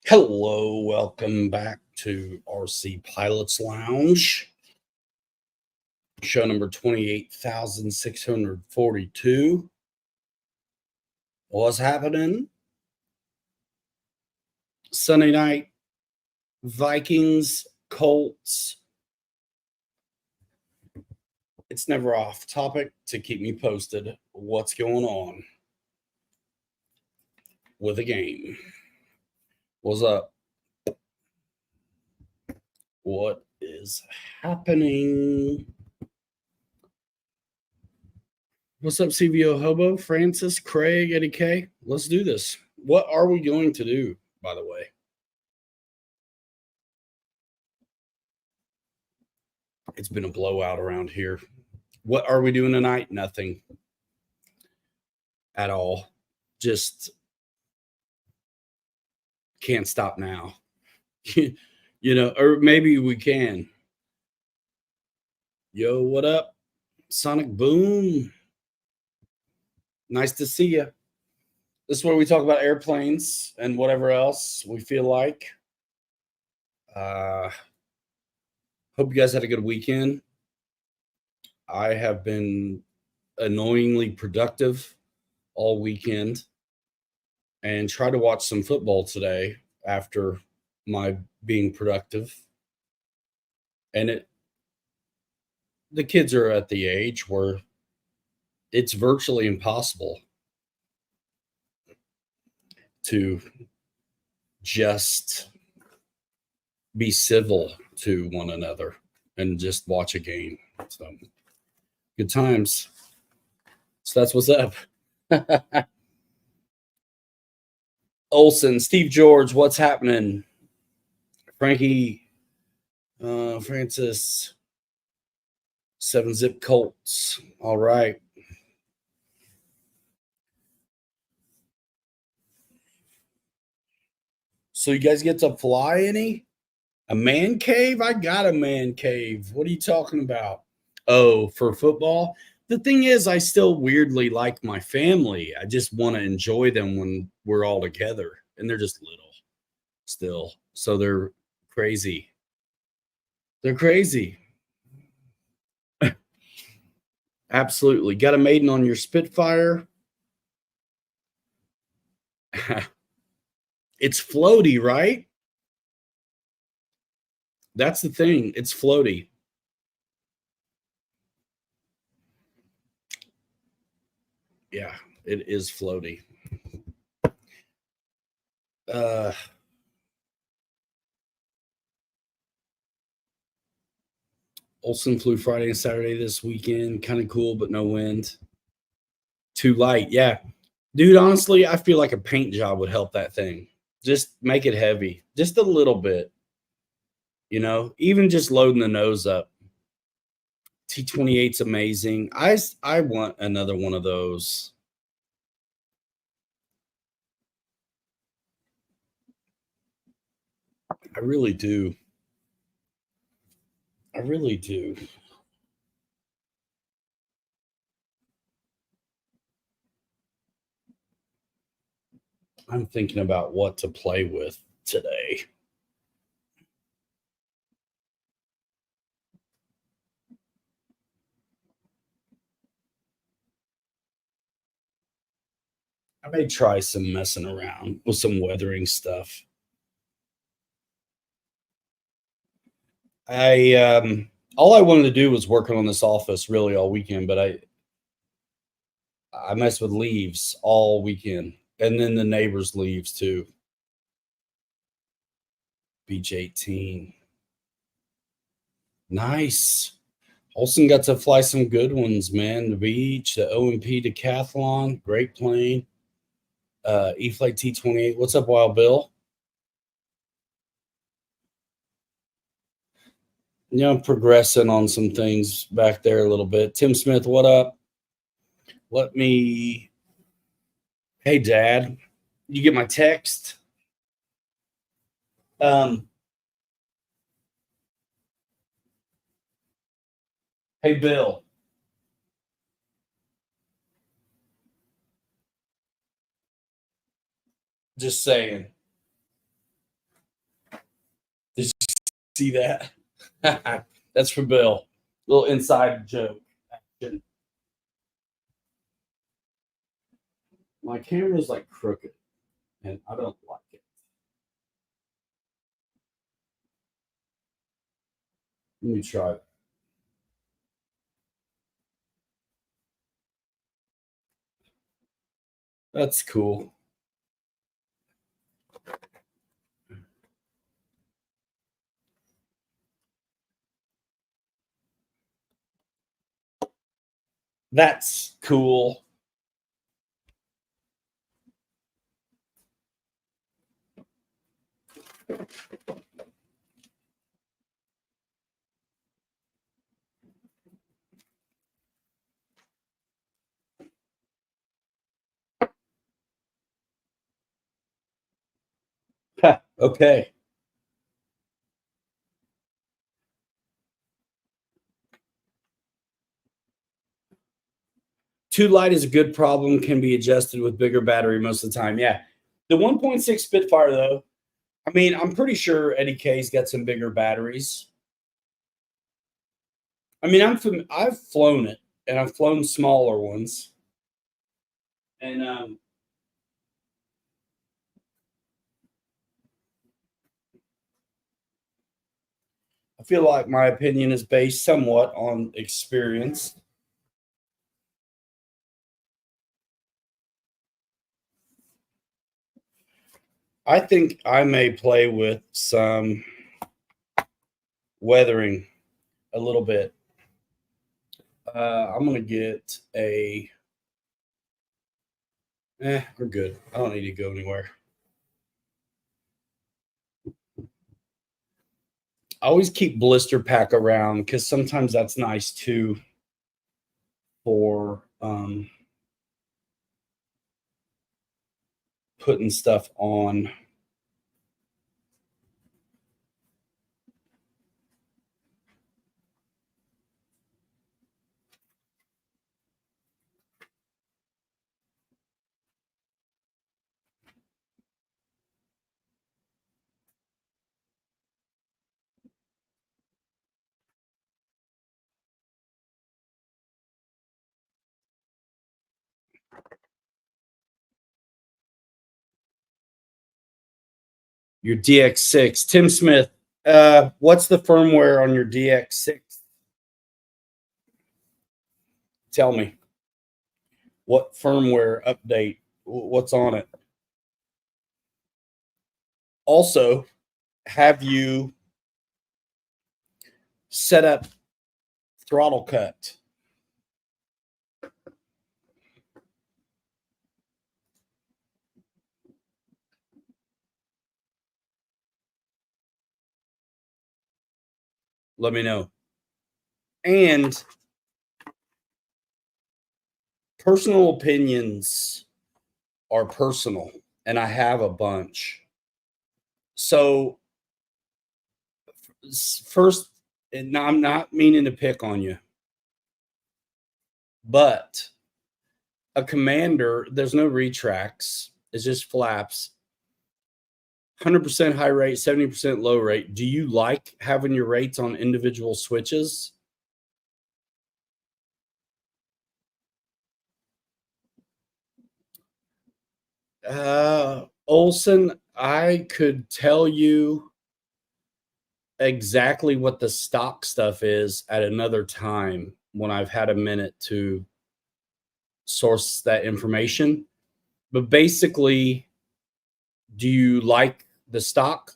Hello, welcome back to RC Pilots Lounge. Show number 28,642. What's happening? Sunday night, Vikings, Colts. It's never off topic to keep me posted what's going on with the game. What's up? What is happening? What's up, CVO Hobo, Francis, Craig, Eddie K? Let's do this. What are we going to do, by the way? It's been a blowout around here. What are we doing tonight? Nothing at all. Just can't stop now. Or maybe we can. Yo, what up? Sonic Boom. Nice to see you. This is where we talk about airplanes and whatever else we feel like. Hope you guys had a good weekend. I have been annoyingly productive all weekend and try to watch some football today after my being productive. And the kids are at the age where it's virtually impossible to just be civil to one another and just watch a game. So good times. So that's what's up. Olson, Steve George, what's happening? Frankie, Francis, 7-Zip Colts. All right. So you guys get to fly any? A man cave? I got a man cave. What are you talking about? Oh, for football? The thing is, I still weirdly like my family. I just want to enjoy them when we're all together. And they're just little still. So they're crazy. They're crazy. Absolutely. Got a maiden on your Spitfire? It's floaty, right? That's the thing. It's floaty. Yeah, it is floaty. Olson flew Friday and Saturday this weekend. Kind of cool, but no wind. Too light. Yeah. Dude, honestly, I feel like a paint job would help that thing. Just make it heavy. Just a little bit. Even just loading the nose up. T-28's amazing. I want another one of those. I really do. I really do. I'm thinking about what to play with today. I may try some messing around with some weathering stuff. All I wanted to do was working on this office really all weekend, but I messed with leaves all weekend, and then the neighbors' leaves too. Beach 18. Nice. Olson got to fly some good ones, man. The beach, the O&P decathlon, great plane. E-Flight T-28. What's up, Wild Bill? I'm progressing on some things back there a little bit. Tim Smith, what up? Hey, Dad, you get my text? Hey, Bill. Just saying. Did you see that? That's for Bill. Little inside joke. My camera's like crooked, and I don't like it. Let me try it. That's cool. That's cool. Okay. Too light is a good problem, can be adjusted with bigger battery most of the time. Yeah. The 1.6 Spitfire, though, I mean, I'm pretty sure Eddie K's got some bigger batteries. I mean, I've flown it, and I've flown smaller ones. And I feel like my opinion is based somewhat on experience. I think I may play with some weathering a little bit. I'm gonna get a. We're good. I don't need to go anywhere. I always keep blister pack around because sometimes that's nice too for putting stuff on. Your DX6. Tim Smith, what's the firmware on your DX6? Tell me. What firmware update? What's on it? Also, have you set up throttle cut? Let me know. And personal opinions are personal, and I have a bunch. So, first, and I'm not meaning to pick on you, but a commander, there's no retracts, it's just flaps. 100% high rate, 70% low rate. Do you like having your rates on individual switches? Olson, I could tell you exactly what the stock stuff is at another time when I've had a minute to source that information. But basically, do you like the stock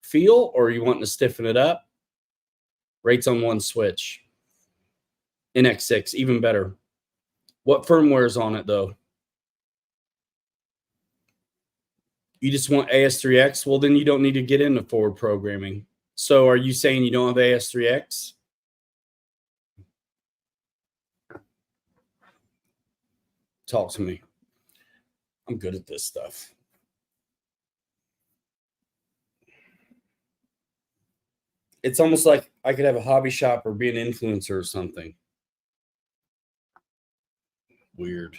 feel or are you wanting to stiffen it up? Rates on one switch. NX6, even better. What firmware is on it though? You just want AS3X? Well, then you don't need to get into forward programming. So are you saying you don't have AS3X? Talk to me. I'm good at this stuff. It's almost like I could have a hobby shop or be an influencer or something. Weird.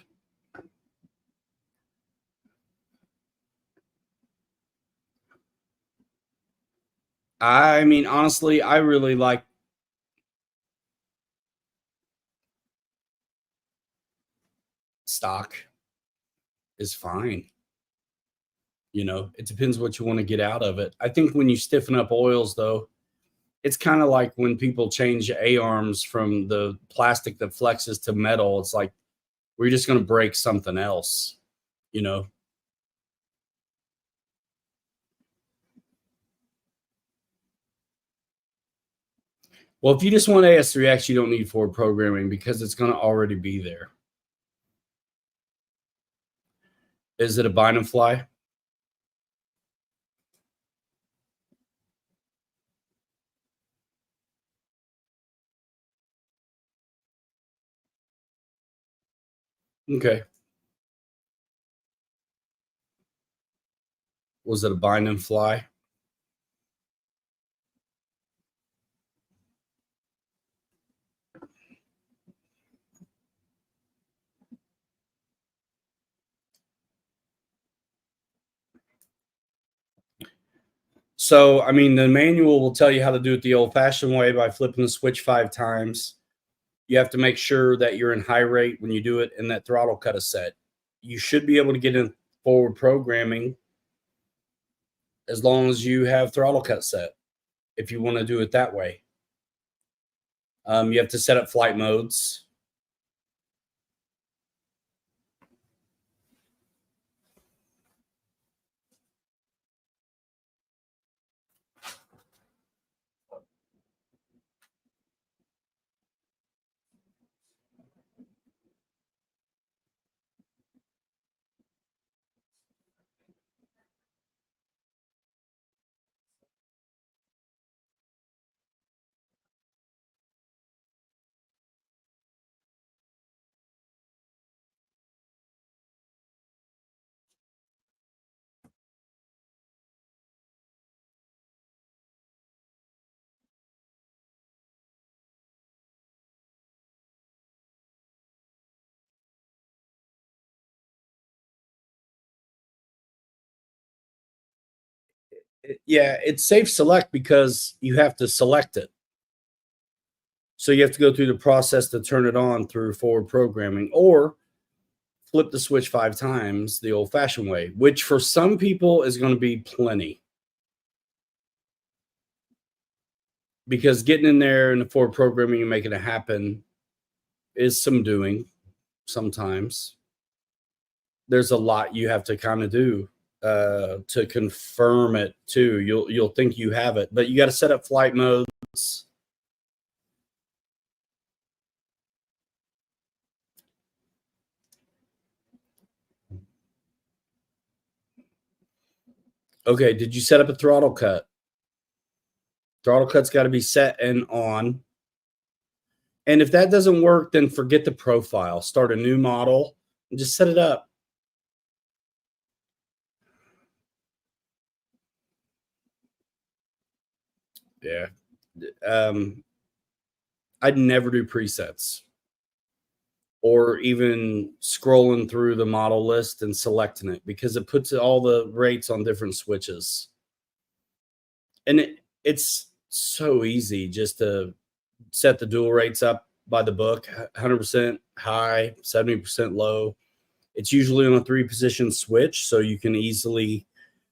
I mean, honestly, I really like stock is fine. It depends what you want to get out of it. I think when you stiffen up oils, though, it's kind of like when people change A arms from the plastic that flexes to metal. It's like we're just going to break something else, you know. Well, if you just want AS3X, you don't need forward programming because it's going to already be there. Is it a bind and fly? Okay. Was it a bind and fly? So, I mean, the manual will tell you how to do it the old fashioned way by flipping the switch 5 times. You have to make sure that you're in high rate when you do it and that throttle cut is set. You should be able to get in forward programming as long as you have throttle cut set if you want to do it that way. You have to set up flight modes. Yeah, it's safe select because you have to select it. So you have to go through the process to turn it on through forward programming or flip the switch 5 times the old fashioned way, which for some people is going to be plenty because getting in there and the forward programming and making it happen is some doing sometimes. There's a lot you have to kind of do to confirm it too. You'll think you have it, but you got to set up flight modes. Okay, did you set up a throttle cut? Throttle cut's got to be set and on. And if that doesn't work, then forget the profile. Start a new model and just set it up. Yeah. Um, I'd never do presets or even scrolling through the model list and selecting it because it puts all the rates on different switches. And it's so easy just to set the dual rates up by the book 100% high, 70% low. It's usually on a 3-position switch, so you can easily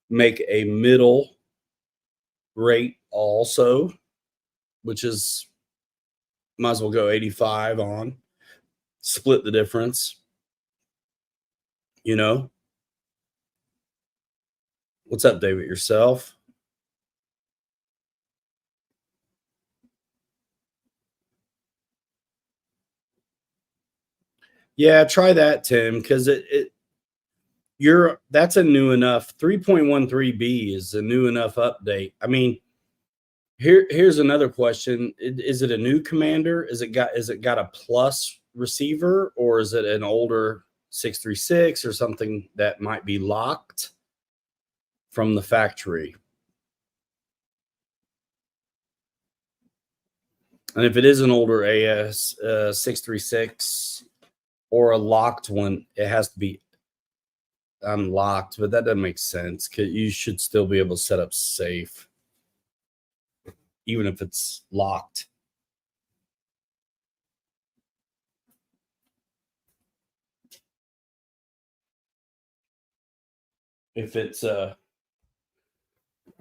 make a middle rate also, which is might as well go 85 on, split the difference. You know, what's up, David? Yourself? Yeah, try that, Tim, because that's a new enough 3.13b is a new enough update. I mean, here's another question: is it a new commander? Is it got a plus receiver, or is it an older 636 or something that might be locked from the factory? And if it is an older AS 636 or a locked one, it has to be unlocked, but that doesn't make sense because you should still be able to set up safe. even if it's locked. If it's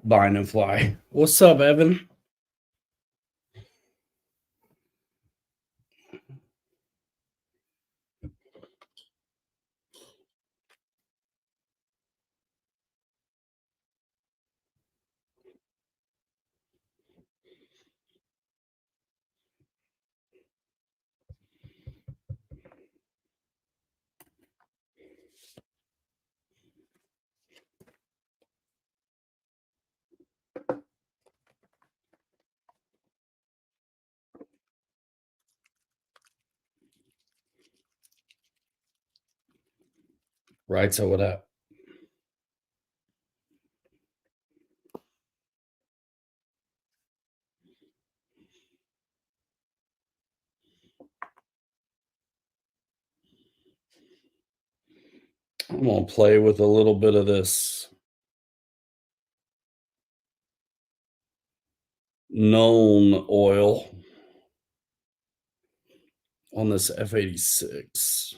bind and fly. What's up, Evan? Right, so what up? I'm gonna play with a little bit of this known oil on this F86.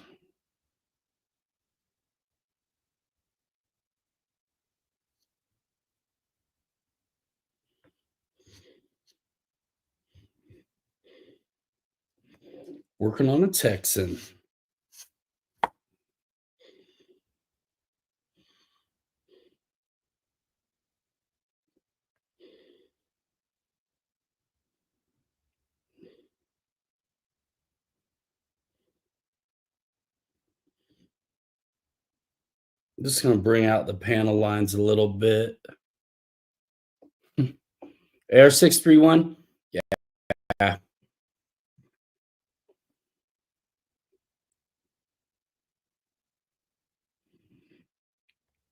Working on a Texan. I'm just gonna bring out the panel lines a little bit. Air 631. Yeah.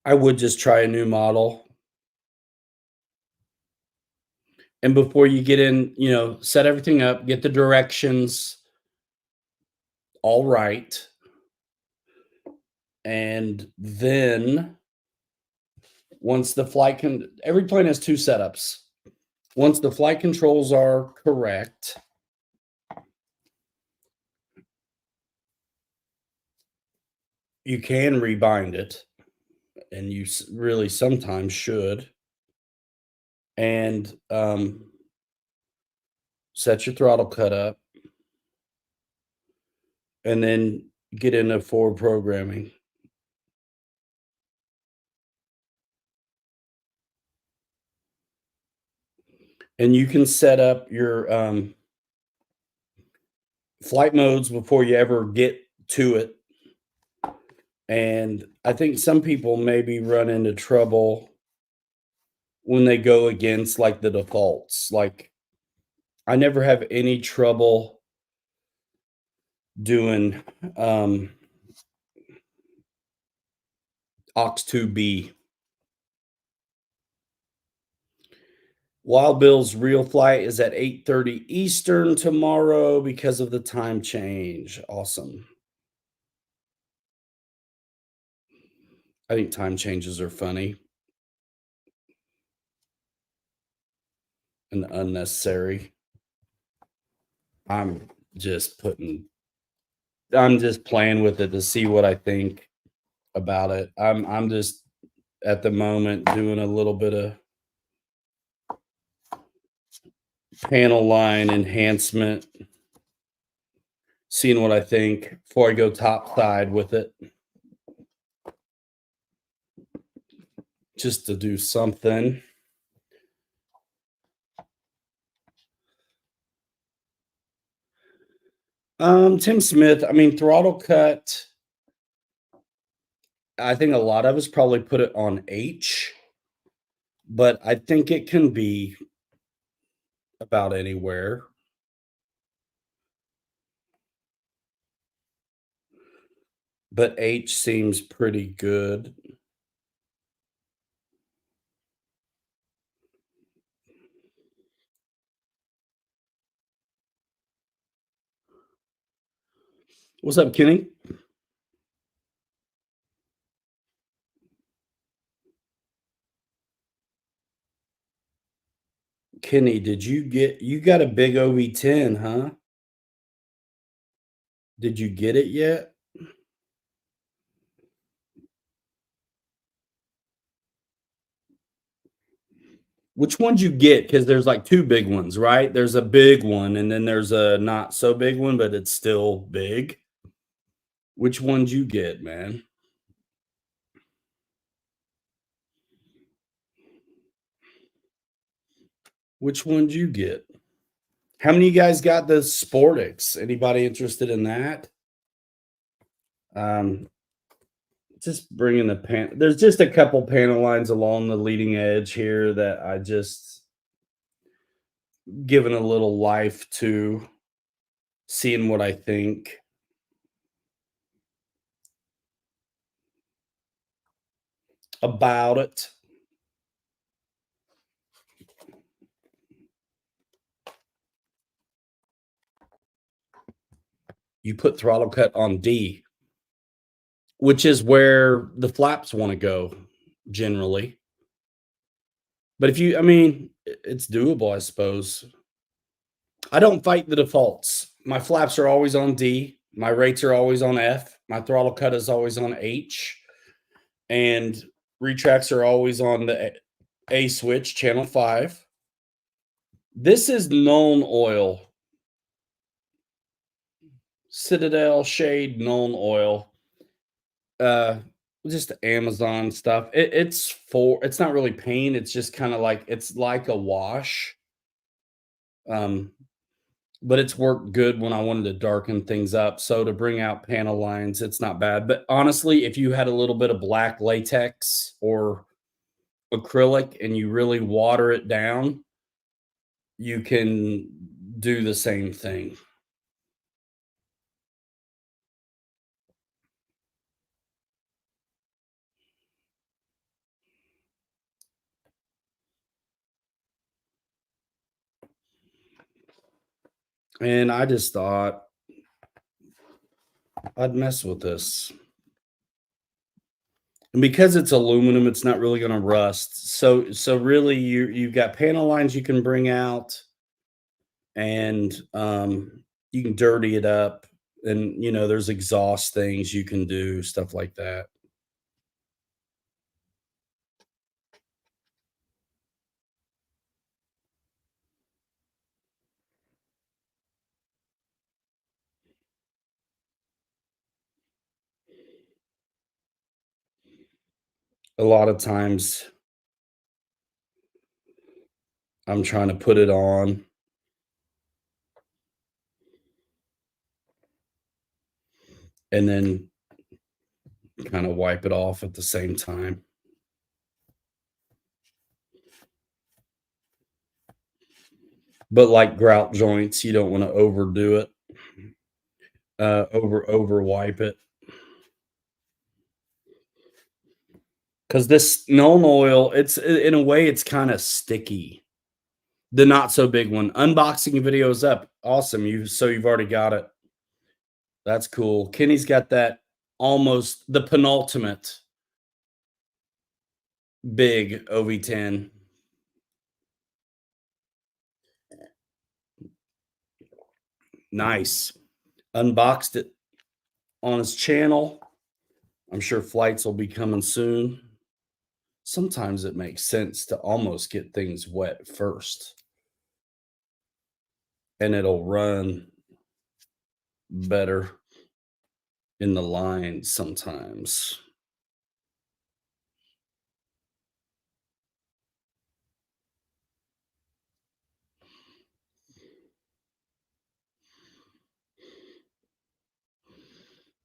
I would just try a new model. And before you get in, set everything up, get the directions all right. And then once the every plane has two setups. Once the flight controls are correct, you can rebind it, and you really sometimes should. And set your throttle cut up, and then get into forward programming. And you can set up your flight modes before you ever get to it. And I think some people maybe run into trouble when they go against like the defaults. Like, I never have any trouble doing aux 2B. Wild Bill's real flight is at 8:30 Eastern tomorrow because of the time change. Awesome. I think time changes are funny and unnecessary. I'm just playing with it to see what I think about it. I'm just at the moment doing a little bit of panel line enhancement, seeing what I think before I go top side with it. Just to do something. Tim Smith, I mean, throttle cut, I think a lot of us probably put it on H, but I think it can be about anywhere. But H seems pretty good. What's up, Kenny? Kenny, did you got a big OV10, huh? Did you get it yet? Which one'd you get? Because there's like 2 big ones, right? There's a big one, and then there's a not so big one, but it's still big. Which one'd you get, man? Which one'd you get? How many of you guys got the Sportix? Anybody interested in that? Um, just bringing the there's just a couple panel lines along the leading edge here that I just given a little life to, seeing what I think about it. You put throttle cut on D, which is where the flaps want to go generally. But if you, I mean, it's doable, I suppose. I don't fight the defaults. My flaps are always on D. My rates are always on F. My throttle cut is always on H. And retracts are always on the A switch, channel 5. This is known oil. Citadel Shade known oil. Just Amazon stuff. It's not really paint, it's just kind of like it's like a wash. But it's worked good when I wanted to darken things up. So to bring out panel lines, it's not bad. But honestly, if you had a little bit of black latex or acrylic and you really water it down, you can do the same thing. And I just thought I'd mess with this. And because it's aluminum, it's not really going to rust. So really you've got panel lines you can bring out, and you can dirty it up, and there's exhaust things you can do, stuff like that. A lot of times I'm trying to put it on and then kind of wipe it off at the same time. But like grout joints, you don't want to overdo it, over wipe it. Because this known oil, it's in a way, it's kind of sticky. The not so big one. Unboxing video is up. Awesome. You've already got it. That's cool. Kenny's got that almost the penultimate big OV10. Nice. Unboxed it on his channel. I'm sure flights will be coming soon. Sometimes it makes sense to almost get things wet first, and it'll run better in the line sometimes.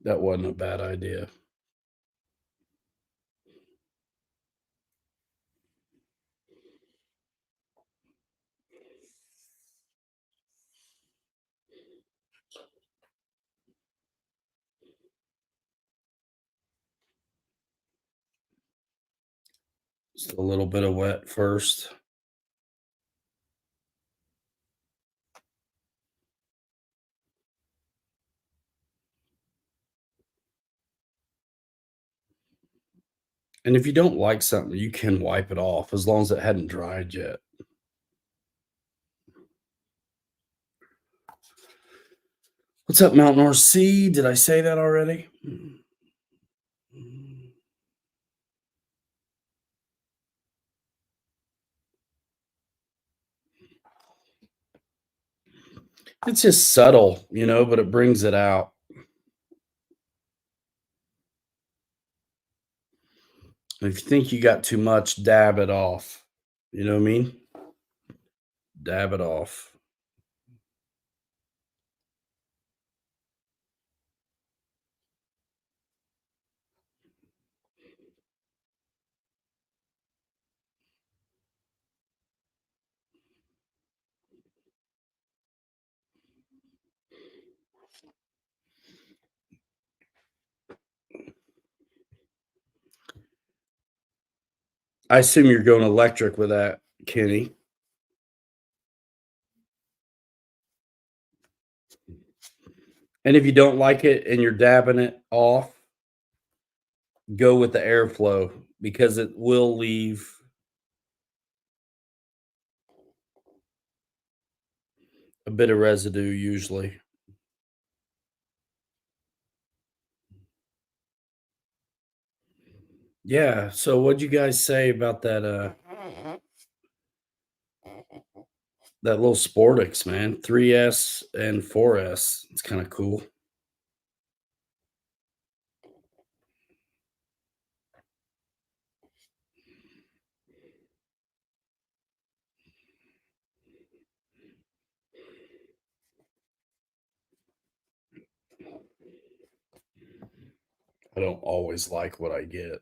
That wasn't a bad idea. Just a little bit of wet first. And if you don't like something, you can wipe it off as long as it hadn't dried yet. What's up, Mount North Sea? Did I say that already? It's just subtle, but it brings it out. If you think you got too much, dab it off. You know what I mean? Dab it off. I assume you're going electric with that, Kenny. And if you don't like it and you're dabbing it off, go with the airflow because it will leave a bit of residue usually. Yeah. So what'd you guys say about that little Sportix, man? 3S and 4S. It's kind of cool. I don't always like what I get.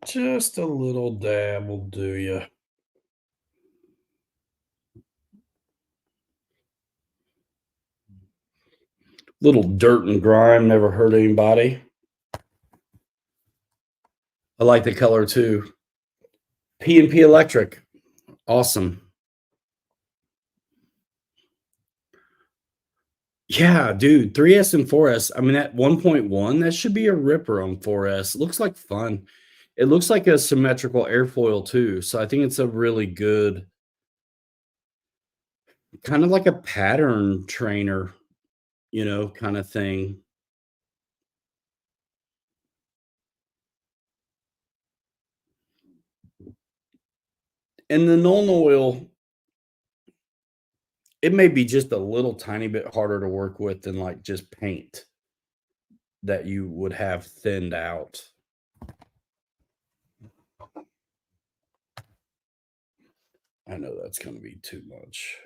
Just a little dab will do you. Little dirt and grime never hurt anybody. I like the color too. P&P Electric. Awesome. Yeah, dude, 3S and 4S. I mean, at 1.1, that should be a ripper on 4S. It looks like fun. It looks like a symmetrical airfoil too. So I think it's a really good, kind of like a pattern trainer, kind of thing. And the Nuln oil, it may be just a little tiny bit harder to work with than like just paint that you would have thinned out. I know that's going to be too much.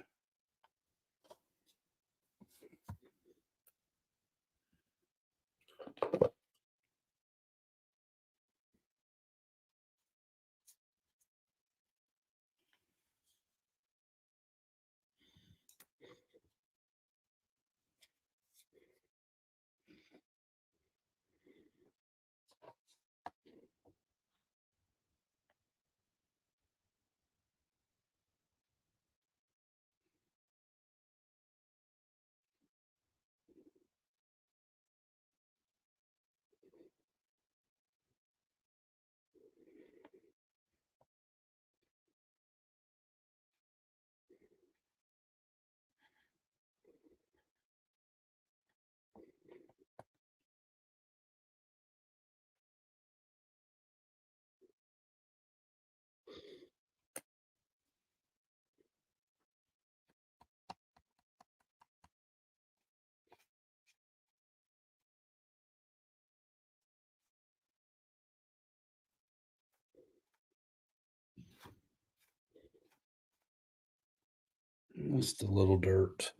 Just a little dirt.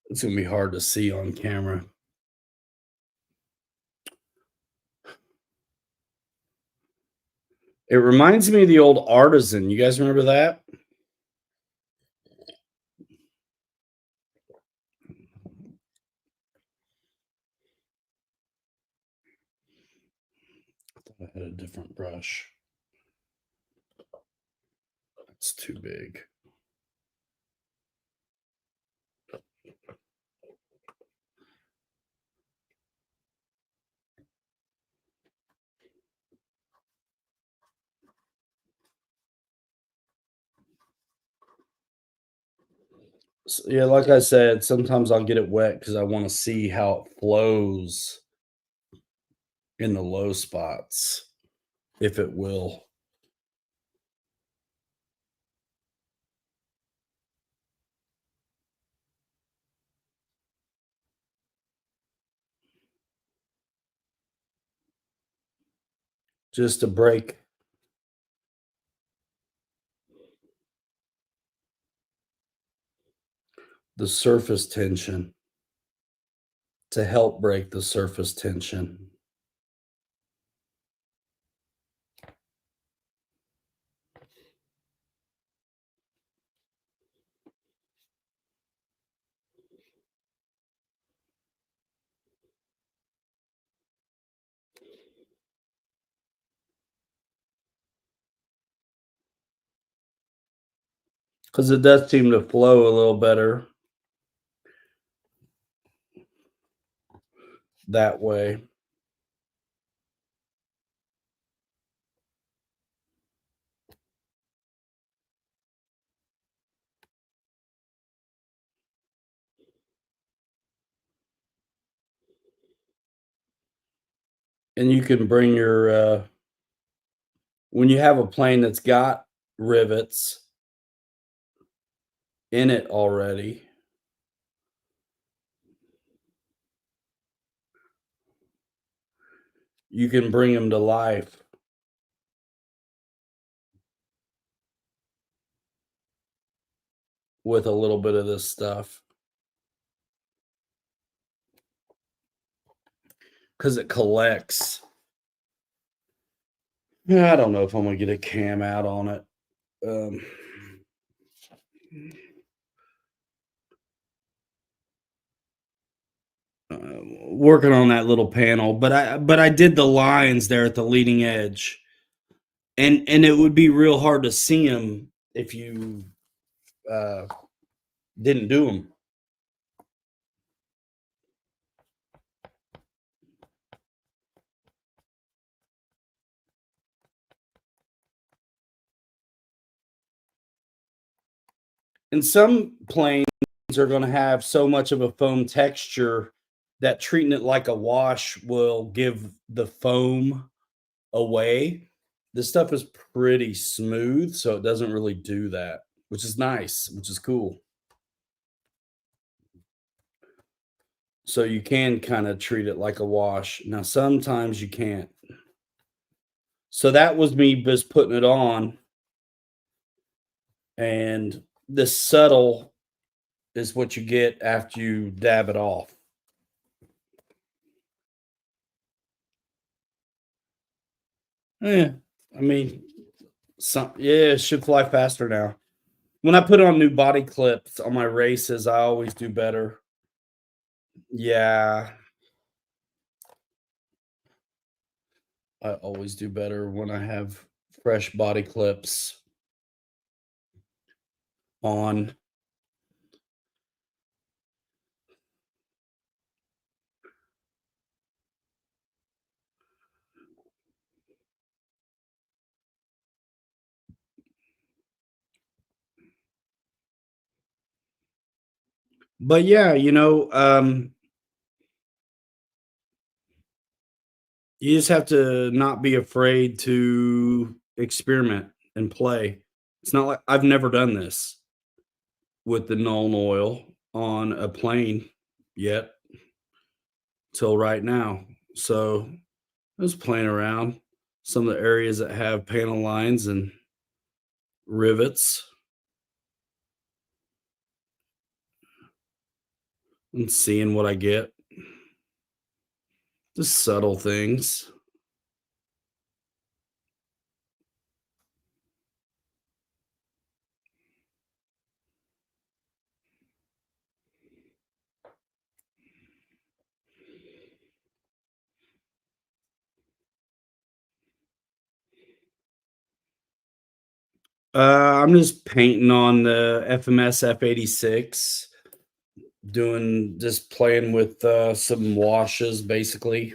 It's going to be hard to see on camera. It reminds me of the old Artisan. You guys remember that? a different brush. It's too big. Yeah, like I said, sometimes I'll get it wet because I want to see how it flows in the low spots, if it will. Just to break the surface tension, to help break the surface tension. Because it does seem to flow a little better that way. And you can bring your when you have a plane that's got rivets in it already, you can bring them to life with a little bit of this stuff because it collects. Yeah, I don't know if I'm gonna get a cam out on it. Um, Working on that little panel, but I did the lines there at the leading edge, and it would be real hard to see them if you uh, didn't do them. And some planes are going to have so much of a foam texture that treating it like a wash will give the foam away. This stuff is pretty smooth, so it doesn't really do that, which is nice, which is cool. So you can kind of treat it like a wash. Now, sometimes you can't. So that was me just putting it on, and this subtle is what you get after you dab it off. Yeah, I mean, yeah, it should fly faster now. When I put on new body clips on my races, I always do better. Yeah, I always do better when I have fresh body clips on. But yeah, you just have to not be afraid to experiment and play. It's not like I've never done this with the Nuln oil on a plane yet till right now. So I was playing around some of the areas that have panel lines and rivets and seeing what I get. Just subtle things. I'm just painting on the FMS F86, just playing with some washes basically.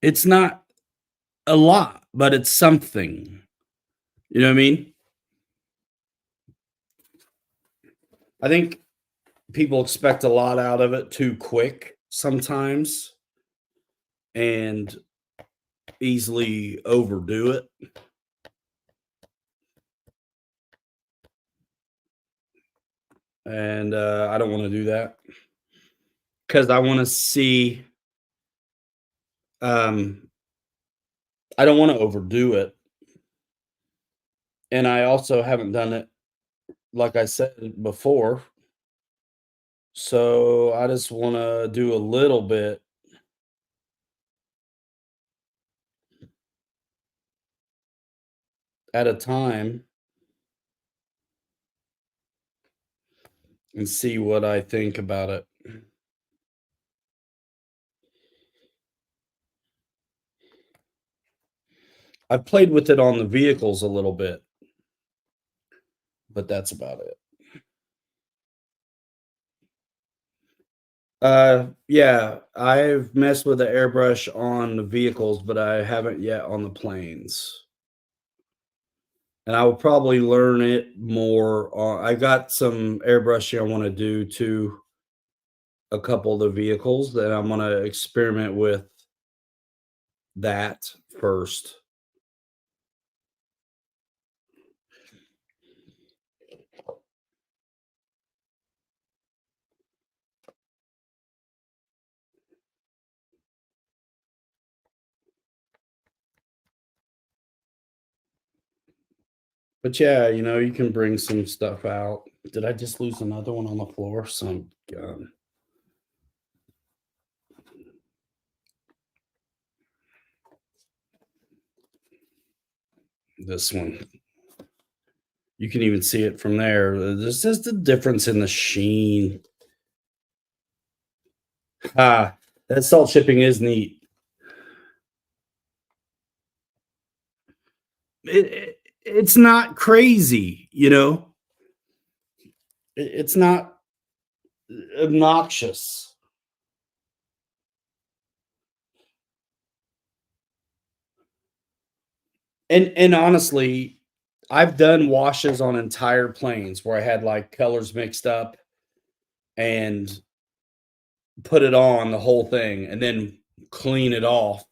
It's not a lot, but it's something. You know what I mean? I think people expect a lot out of it too quick sometimes and easily overdo it. And I don't want to do that because I want to see, um, I don't want to overdo it. And I also haven't done it, like I said before. So I just want to do a little bit at a time and see what I think about it. I've played with it on the vehicles a little bit, but that's about it. Yeah, I've messed with the airbrush on the vehicles, but I haven't yet on the planes. And I will probably learn it more I got some airbrushing I want to do to a couple of the vehicles that I'm going to experiment with that first. But yeah, you can bring some stuff out. Did I just lose another one on the floor? Some gun. This one. You can even see it from there. There's just a difference in the sheen. Ah, that salt chipping is neat. It's not crazy, It's not obnoxious. And honestly, I've done washes on entire planes where I had like colors mixed up and put it on the whole thing and then clean it off.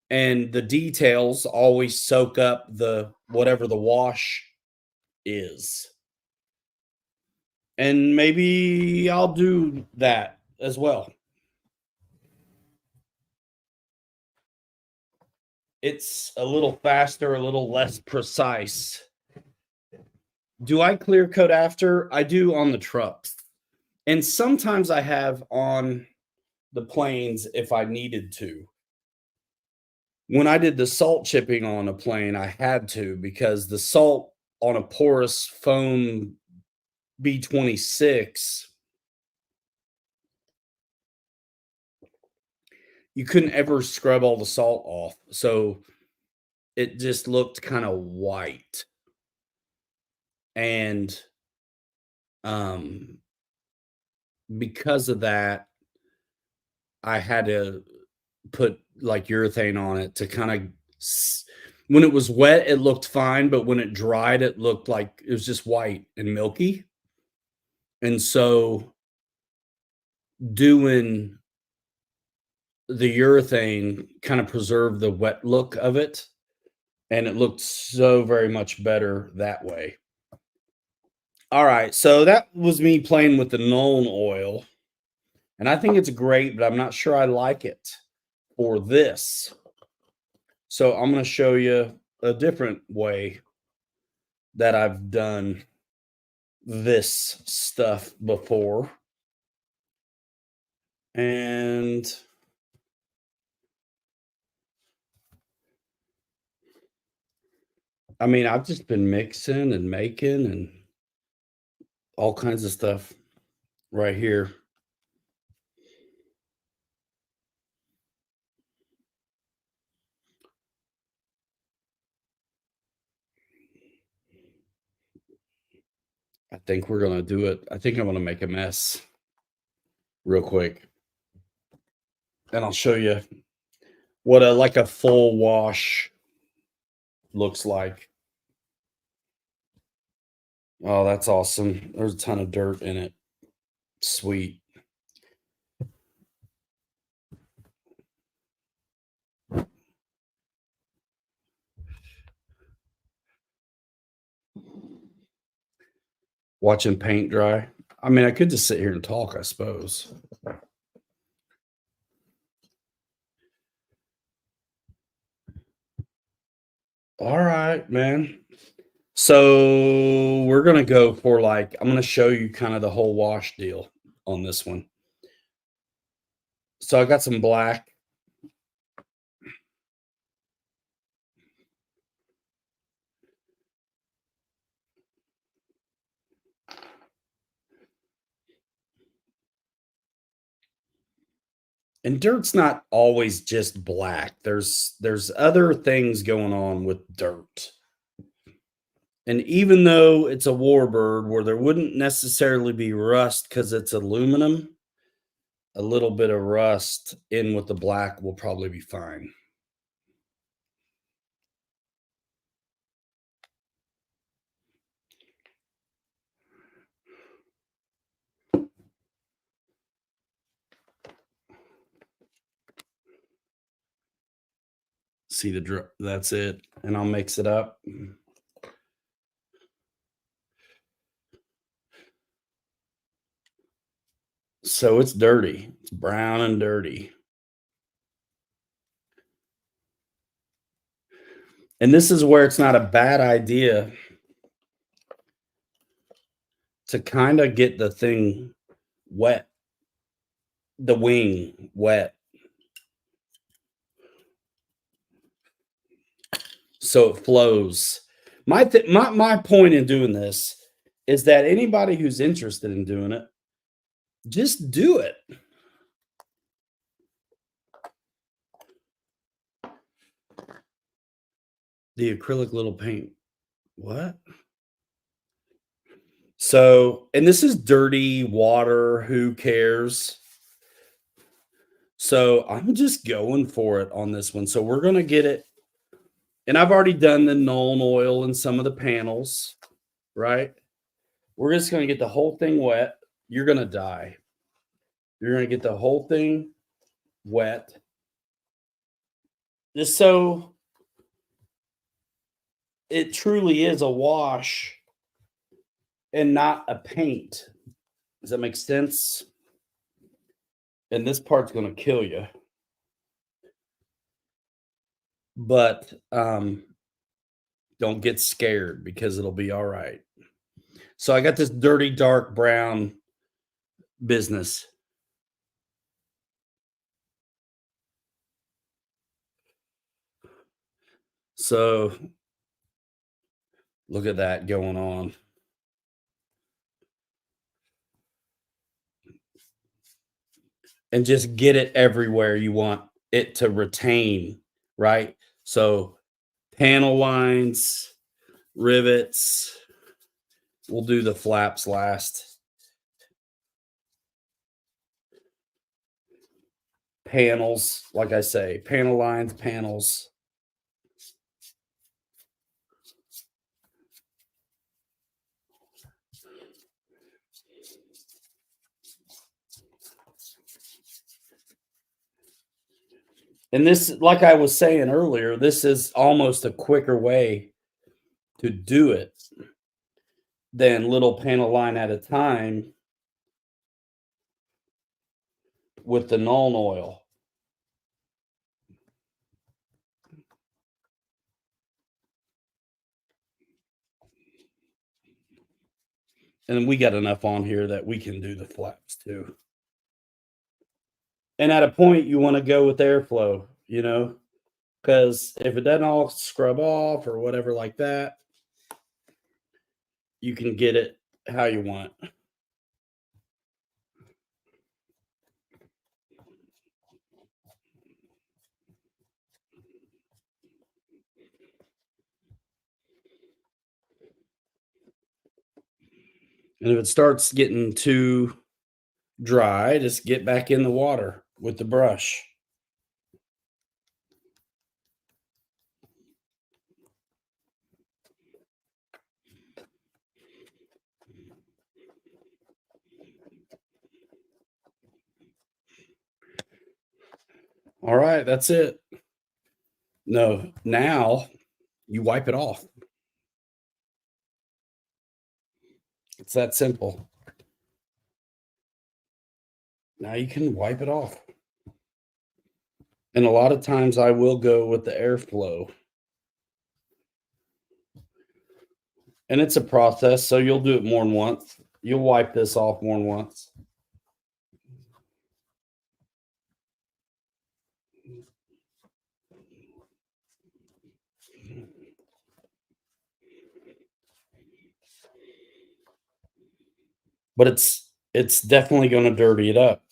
And the details always soak up the whatever the wash is. And maybe I'll do that as well. It's a little faster, a little less precise. Do I clear coat after? I do on the trucks. And sometimes I have on the planes if I needed to. When I did the salt chipping on a plane, I had to because the salt on a porous foam B26, you couldn't ever scrub all the salt off. So it just looked kind of white. And um because of that, I had to put like urethane on it to kind of when it was wet, it looked fine, but when it dried, it looked like it was just white and milky. And so doing the urethane kind of preserved the wet look of it, and it looked so very much better that way. All right, so that was me playing with the Nuln oil, and I think it's great, but I'm not sure I like it for this. So I'm going to show you a different way that I've done this stuff before. And I mean, I've just been mixing and making and all kinds of stuff right here. I think we're going to do it. I think I'm going to make a mess real quick. And I'll show you what like a full wash looks like. Oh, that's awesome. There's a ton of dirt in it. Sweet. Watching paint dry. I mean, I could just sit here and talk, I suppose. All right, man. So we're going to go for like, I'm going to show you kind of the whole wash deal on this one. So I got some black. And dirt's not always just black. There's other things going on with dirt. And even though it's a warbird where there wouldn't necessarily be rust because it's aluminum, a little bit of rust in with the black will probably be fine. See the drip, that's it. And I'll mix it up. So it's dirty. It's brown and dirty. And this is where it's not a bad idea to kind of get the thing wet, the wing wet. So it flows. My point in doing this is that anybody who's interested in doing it, just do it. The acrylic little paint. What? So, and this is dirty water. Who cares? So I'm just going for it on this one. So we're going to get it. And I've already done the Nuln oil in some of the panels, right? We're just going to get the whole thing wet. You're going to die. You're going to get the whole thing wet. Just so it truly is a wash and not a paint. Does that make sense? And this part's going to kill you. But don't get scared because it'll be all right. So I got this dirty, dark brown business. So look at that going on. And just get it everywhere you want it to retain, right? So panel lines, rivets. We'll do the flaps last. Panels, like I say, panel lines, panels. And this, like I was saying earlier, this is almost a quicker way to do it than little panel line at a time with the Nuln oil. And we got enough on here that we can do the flaps too. And at a point, you want to go with airflow, you know, because if it doesn't all scrub off or whatever like that, you can get it how you want. And if it starts getting too dry, just get back in the water with the brush. All right, that's it. No, now you wipe it off. It's that simple. Now you can wipe it off. And a lot of times I will go with the airflow. And it's a process, so you'll do it more than once. You'll wipe this off more than once. But it's definitely going to dirty it up.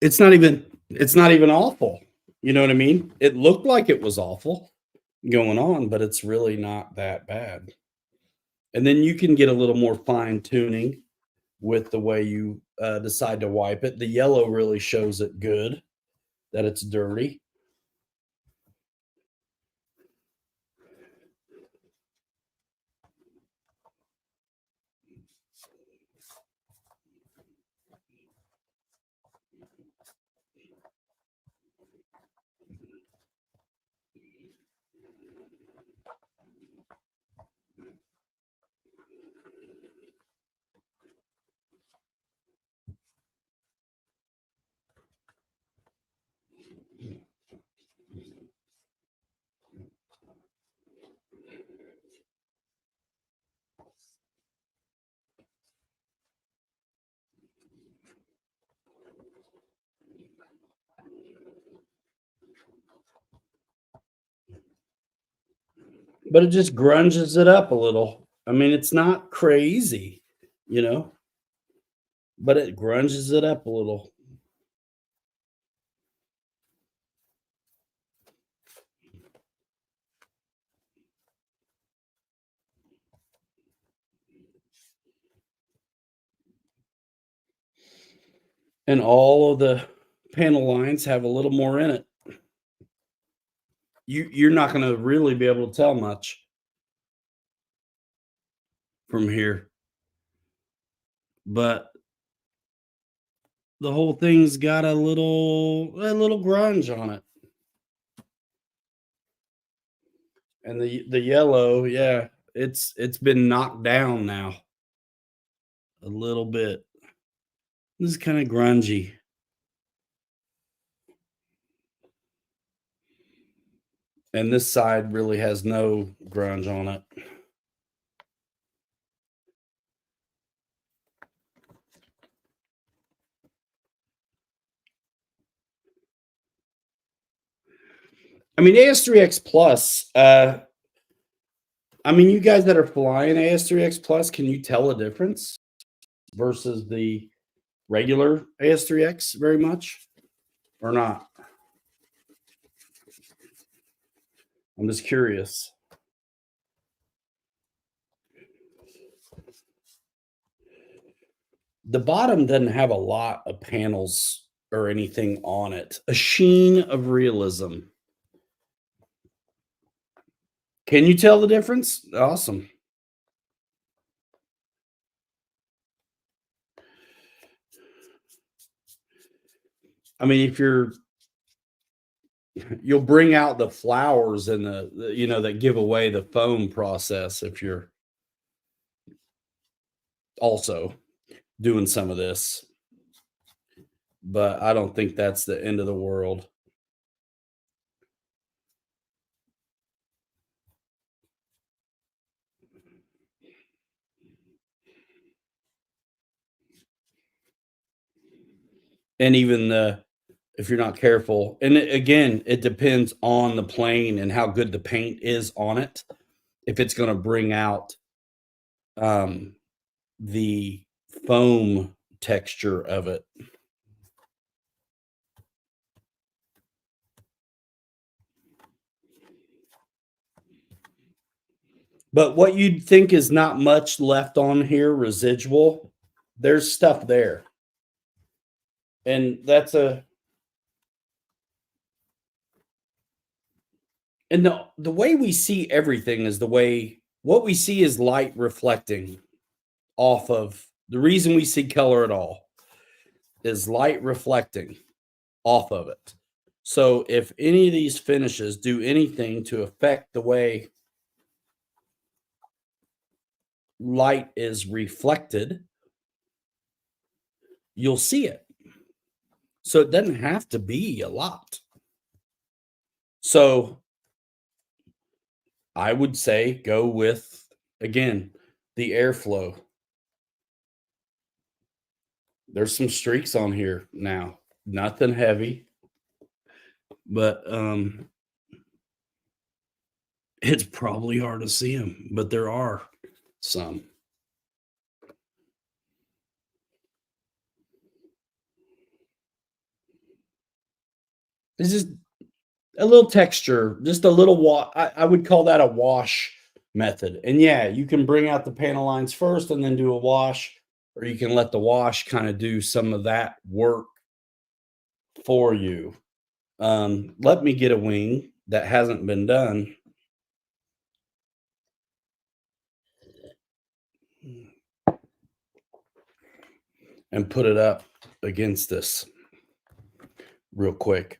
It's not even awful. You know what I mean? It looked like it was awful going on, but it's really not that bad. And then you can get a little more fine tuning with the way you decide to wipe it. The yellow really shows it good that it's dirty. But it just grunges it up a little. I mean, it's not crazy, you know, but it grunges it up a little. And all of the panel lines have a little more in it. You're not going to really be able to tell much from here, but the whole thing's got a little grunge on it. And the yellow, yeah, it's been knocked down now a little bit. This is kind of grungy. And this side really has no grunge on it. I mean, AS3X Plus, I mean, you guys that are flying AS3X Plus, can you tell a difference versus the regular AS3X very much or not? I'm just curious. The bottom doesn't have a lot of panels or anything on it. A sheen of realism. Can you tell the difference? Awesome. I mean, if you'll bring out the flowers and that give away the foam process if you're also doing some of this. But I don't think that's the end of the world. And even if you're not careful, and again, it depends on the plane and how good the paint is on it. If it's going to bring out um, the foam texture of it. But what you'd think is not much left on here, residual, there's stuff there. And that's a and the way we see everything is the way what we see is light reflecting off of the reason we see color at all is light reflecting off of it. So if any of these finishes do anything to affect the way light is reflected, you'll see it. So it doesn't have to be a lot. So I would say go with, again, the airflow. There's some streaks on here now. Nothing heavy, but it's probably hard to see them, but there are some. It's just a little texture, just a little I would call that a wash method. And yeah, you can bring out the panel lines first and then do a wash, or you can let the wash kind of do some of that work for you. Let me get a wing that hasn't been done. And put it up against this real quick.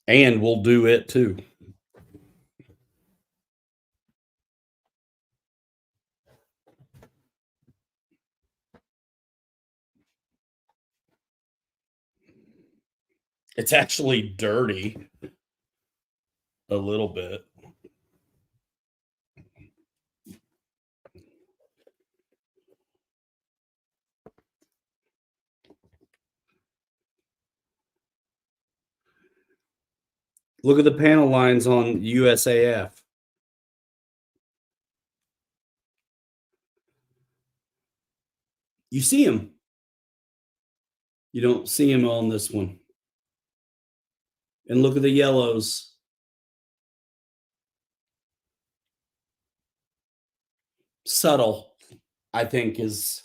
And we'll do it too. It's actually dirty a little bit. Look at the panel lines on USAF. You see them. You don't see them on this one. And look at the yellows. Subtle, I think, is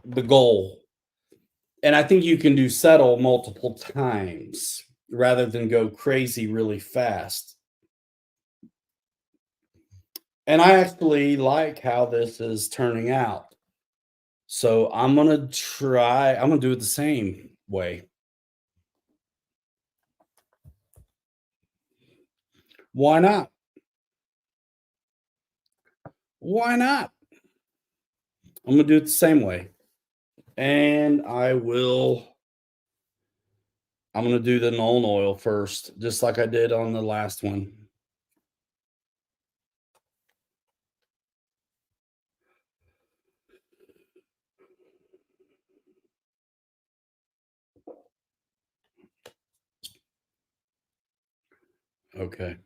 the goal. And I think you can do subtle multiple times rather than go crazy really fast. And I actually like how this is turning out. So I'm going to do it the same way. Why not? Why not? I'm going to do it the same way. And I'm going to do the Nuln oil first, just like I did on the last one. Okay.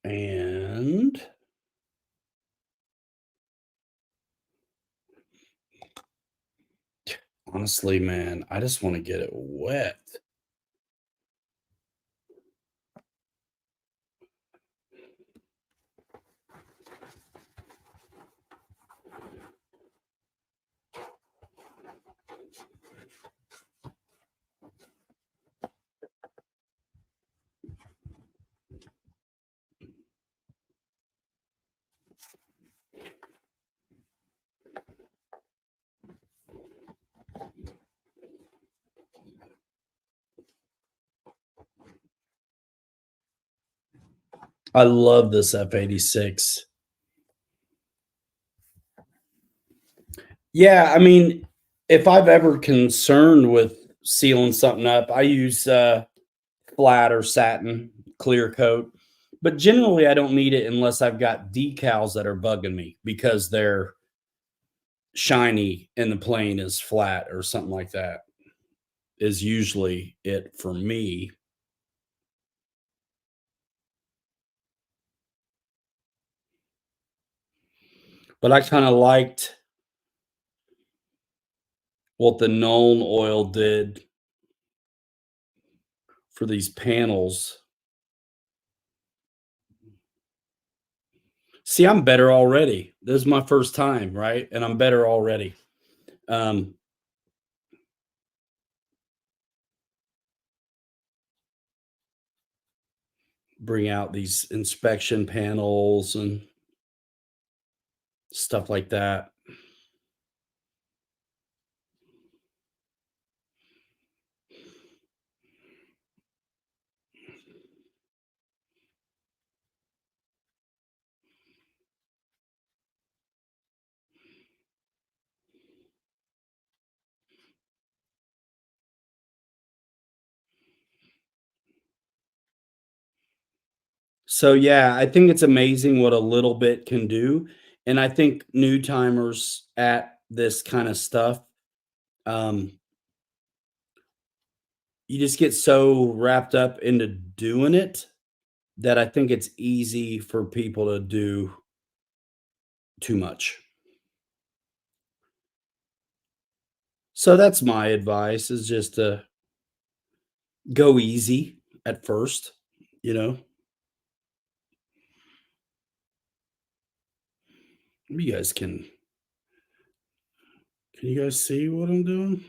And honestly, man, I just want to get it wet. I love this F86. Yeah, I mean, if I've ever concerned with sealing something up, I use flat or satin clear coat. But generally, I don't need it unless I've got decals that are bugging me because they're shiny and the plane is flat or something like that, is usually it for me. But I kind of liked what the Nuln oil did for these panels. See, I'm better already. This is my first time, right? And I'm better already. Um, bring out these inspection panels and stuff like that. So yeah, I think it's amazing what a little bit can do. And I think new timers at this kind of stuff, um, you just get so wrapped up into doing it that I think it's easy for people to do too much. So that's my advice is just to go easy at first, you know. You guys can you guys see what I'm doing?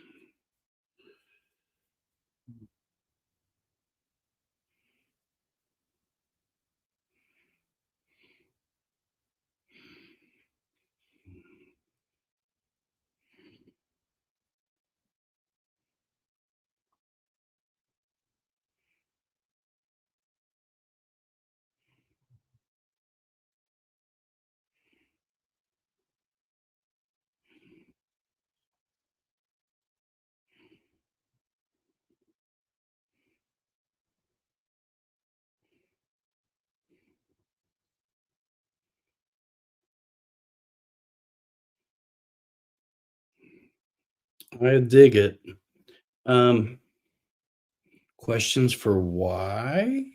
I dig it. Um, questions for why?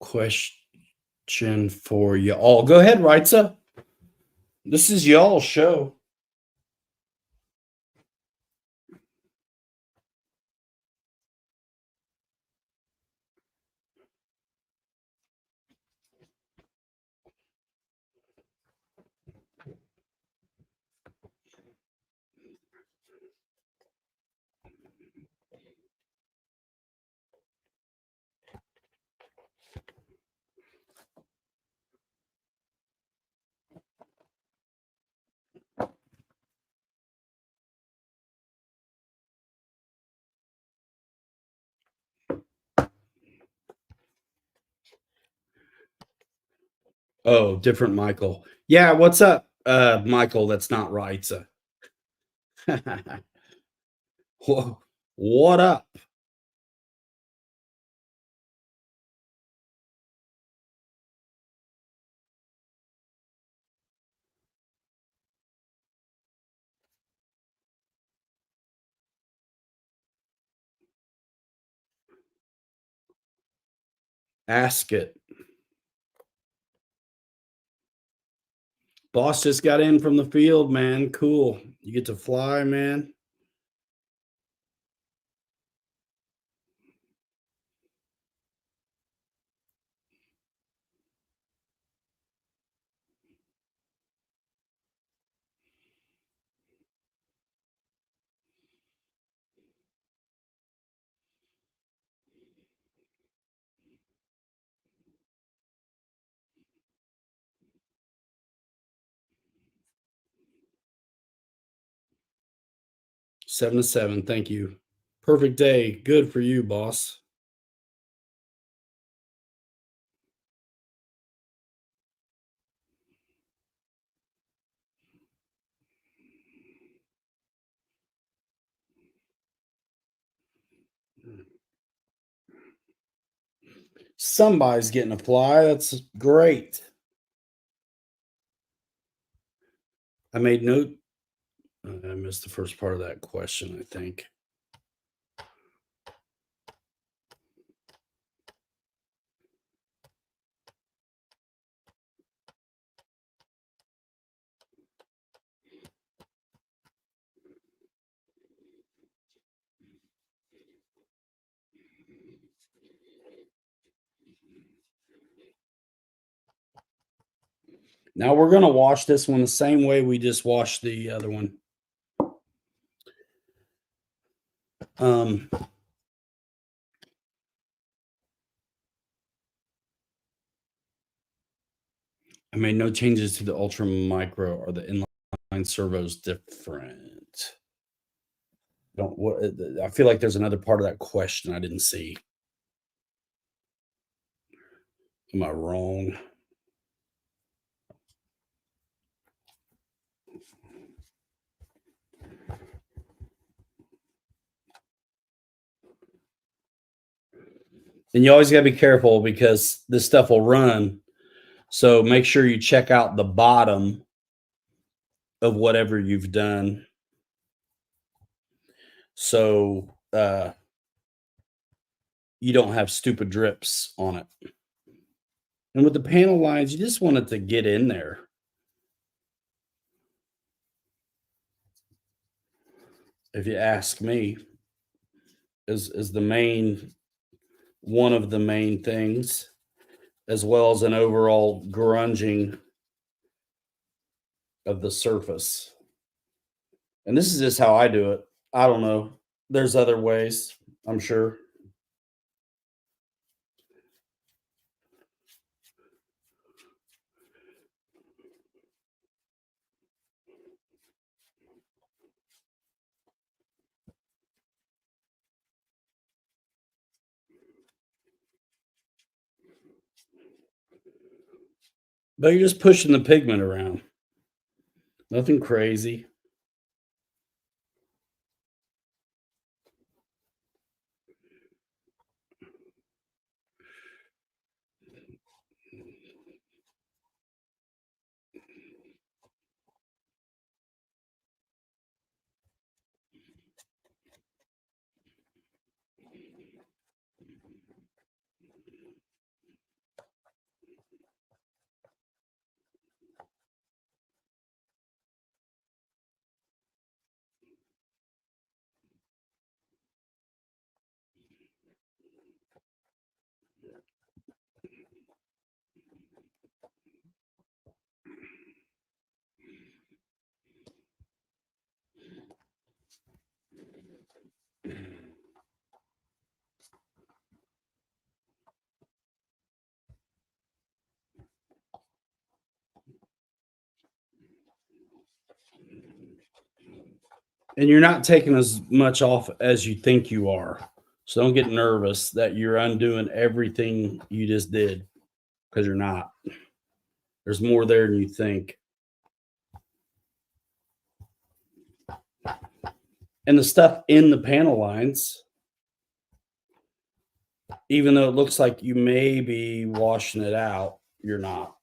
Question for y'all. Go ahead, Reitza. This is y'all's show. Oh, different Michael. Yeah, what's up, Michael? That's not Reitza. What up? Ask it. Boss just got in from the field, man. Cool. You get to fly, man. Seven to seven. Thank you. Perfect day. Good for you, boss. Somebody's getting a fly. That's great. I made note. I missed the first part of that question, I think. Now we're going to wash this one the same way we just washed the other one. I made no changes to the Ultra Micro. Or the inline servos different? I feel like there's another part of that question I didn't see. Am I wrong? And you always got to be careful because this stuff will run. So make sure you check out the bottom of whatever you've done. So you don't have stupid drips on it. And with the panel lines, you just want it to get in there. If you ask me, is the main one of the main things, as well as an overall grunging of the surface. And this is just how I do it. I don't know. There's other ways, I'm sure. But you're just pushing the pigment around. Nothing crazy. And you're not taking as much off as you think you are. So don't get nervous that you're undoing everything you just did, because you're not. There's more there than you think. And the stuff in the panel lines, even though it looks like you may be washing it out, you're not.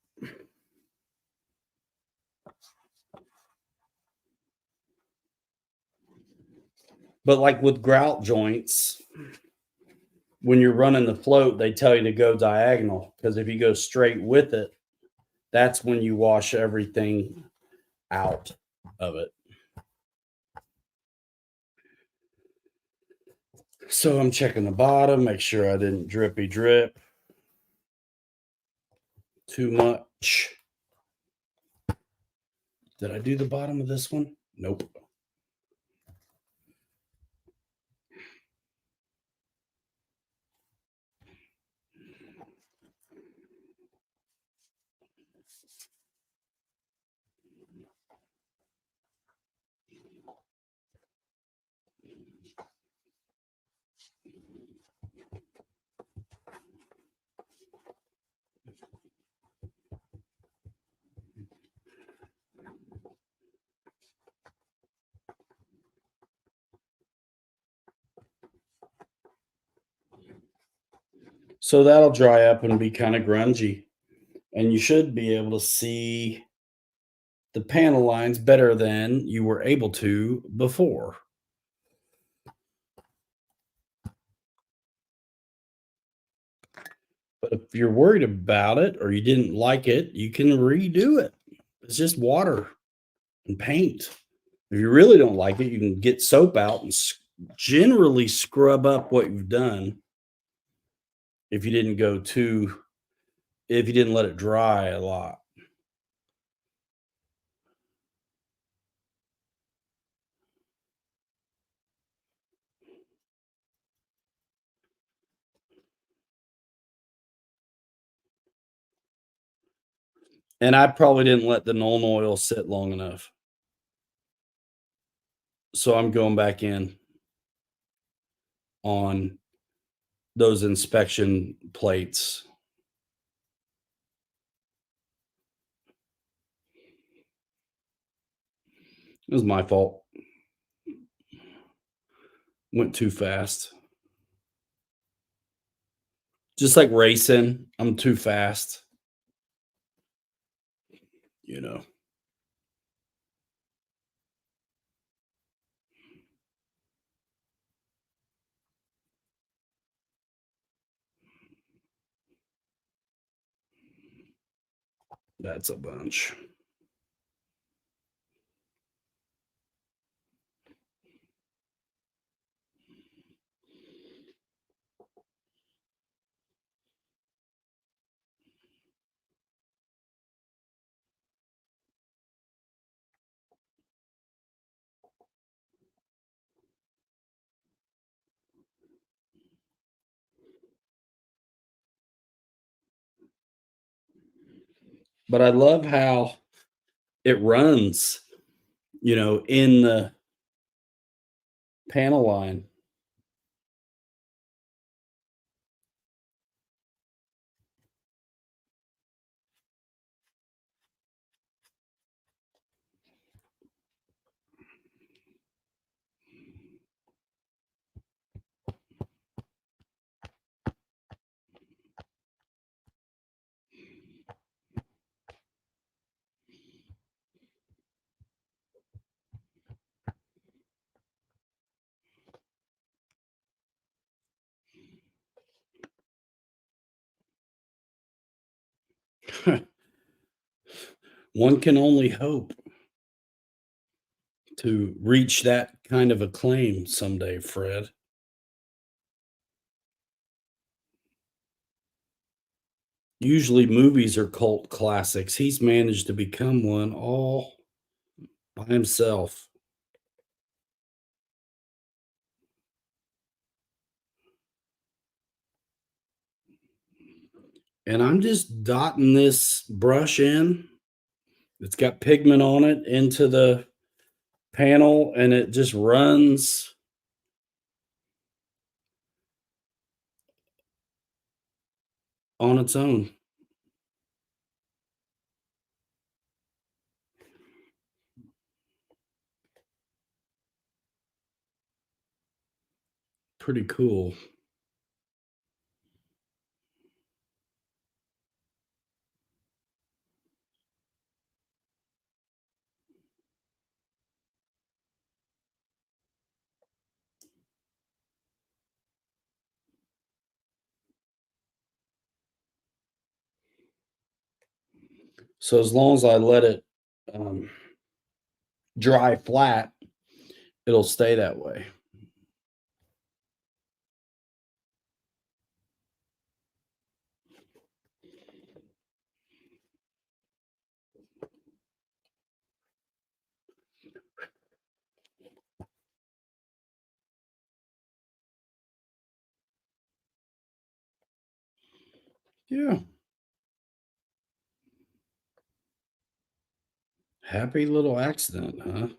But like with grout joints, when you're running the float, they tell you to go diagonal, because if you go straight with it, that's when you wash everything out of it. So I'm checking the bottom, make sure I didn't drippy drip too much. Did I do the bottom of this one? Nope. So that'll dry up and be kind of grungy. And you should be able to see the panel lines better than you were able to before. But if you're worried about it or you didn't like it, you can redo it. It's just water and paint. If you really don't like it, you can get soap out and generally scrub up what you've done. If you didn't let it dry a lot. And I probably didn't let the Nuln oil sit long enough. So I'm going back in on those inspection plates. It was my fault. Went too fast. Just like racing, I'm too fast, you know. That's a bunch. But I love how it runs, in the panel line. One can only hope to reach that kind of acclaim someday, Fred. Usually movies are cult classics. He's managed to become one all by himself. And I'm just dotting this brush in. It's got pigment on it into the panel and it just runs on its own. Pretty cool. So as long as I let it um, dry flat, it'll stay that way. Yeah. Happy little accident, huh?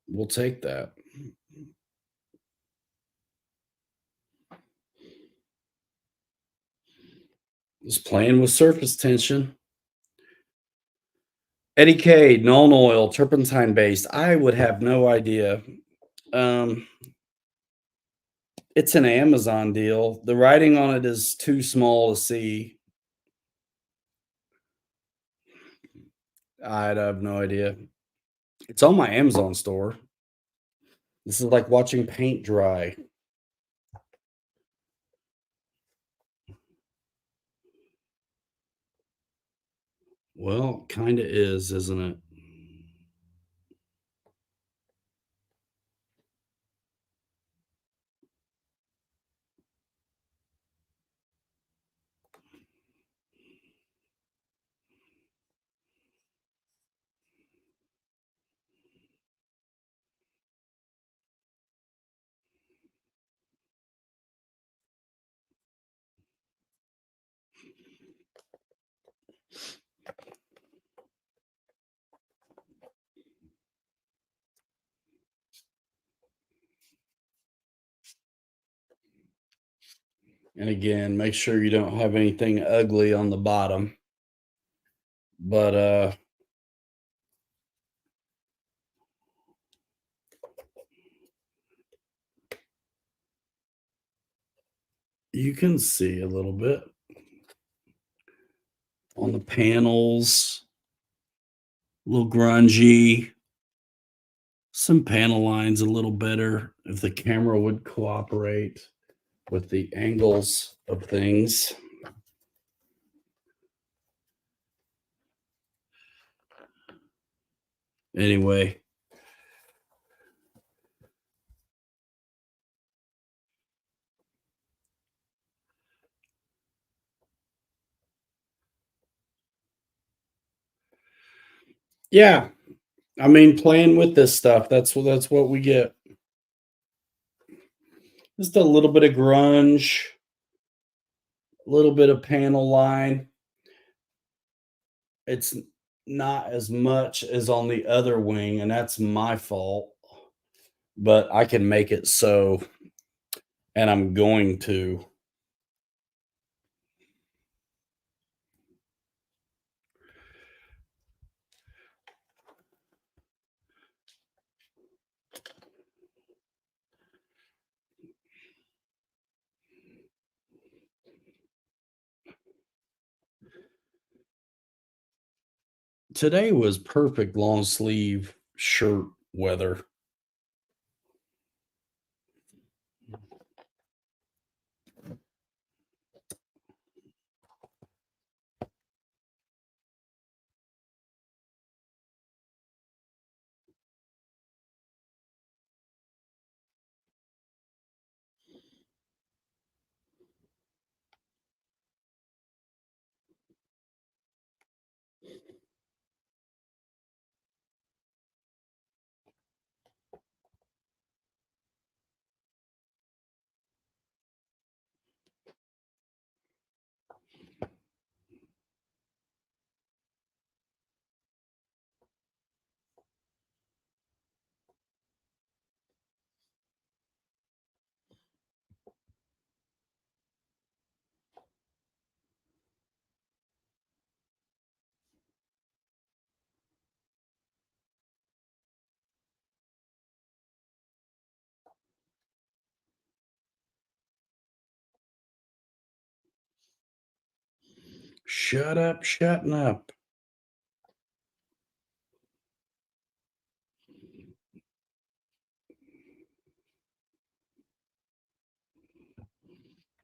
We'll take that. Just playing with surface tension. Eddie K, Nuln oil, turpentine based. I would have no idea. Um, it's an Amazon deal. The writing on it is too small to see. I'd have no idea. It's on my Amazon store. This is like watching paint dry. Well, kind of is, isn't it? And again, make sure you don't have anything ugly on the bottom. But you can see a little bit on the panels, a little grungy. Some panel lines a little better if the camera would cooperate with the angles of things. Anyway, yeah, I mean, playing with this stuff, that's what we get. Just a little bit of grunge, a little bit of panel line. It's not as much as on the other wing, and that's my fault. But I can make it so, and I'm going to. Today was perfect long sleeve shirt weather. Shut up, shutting up.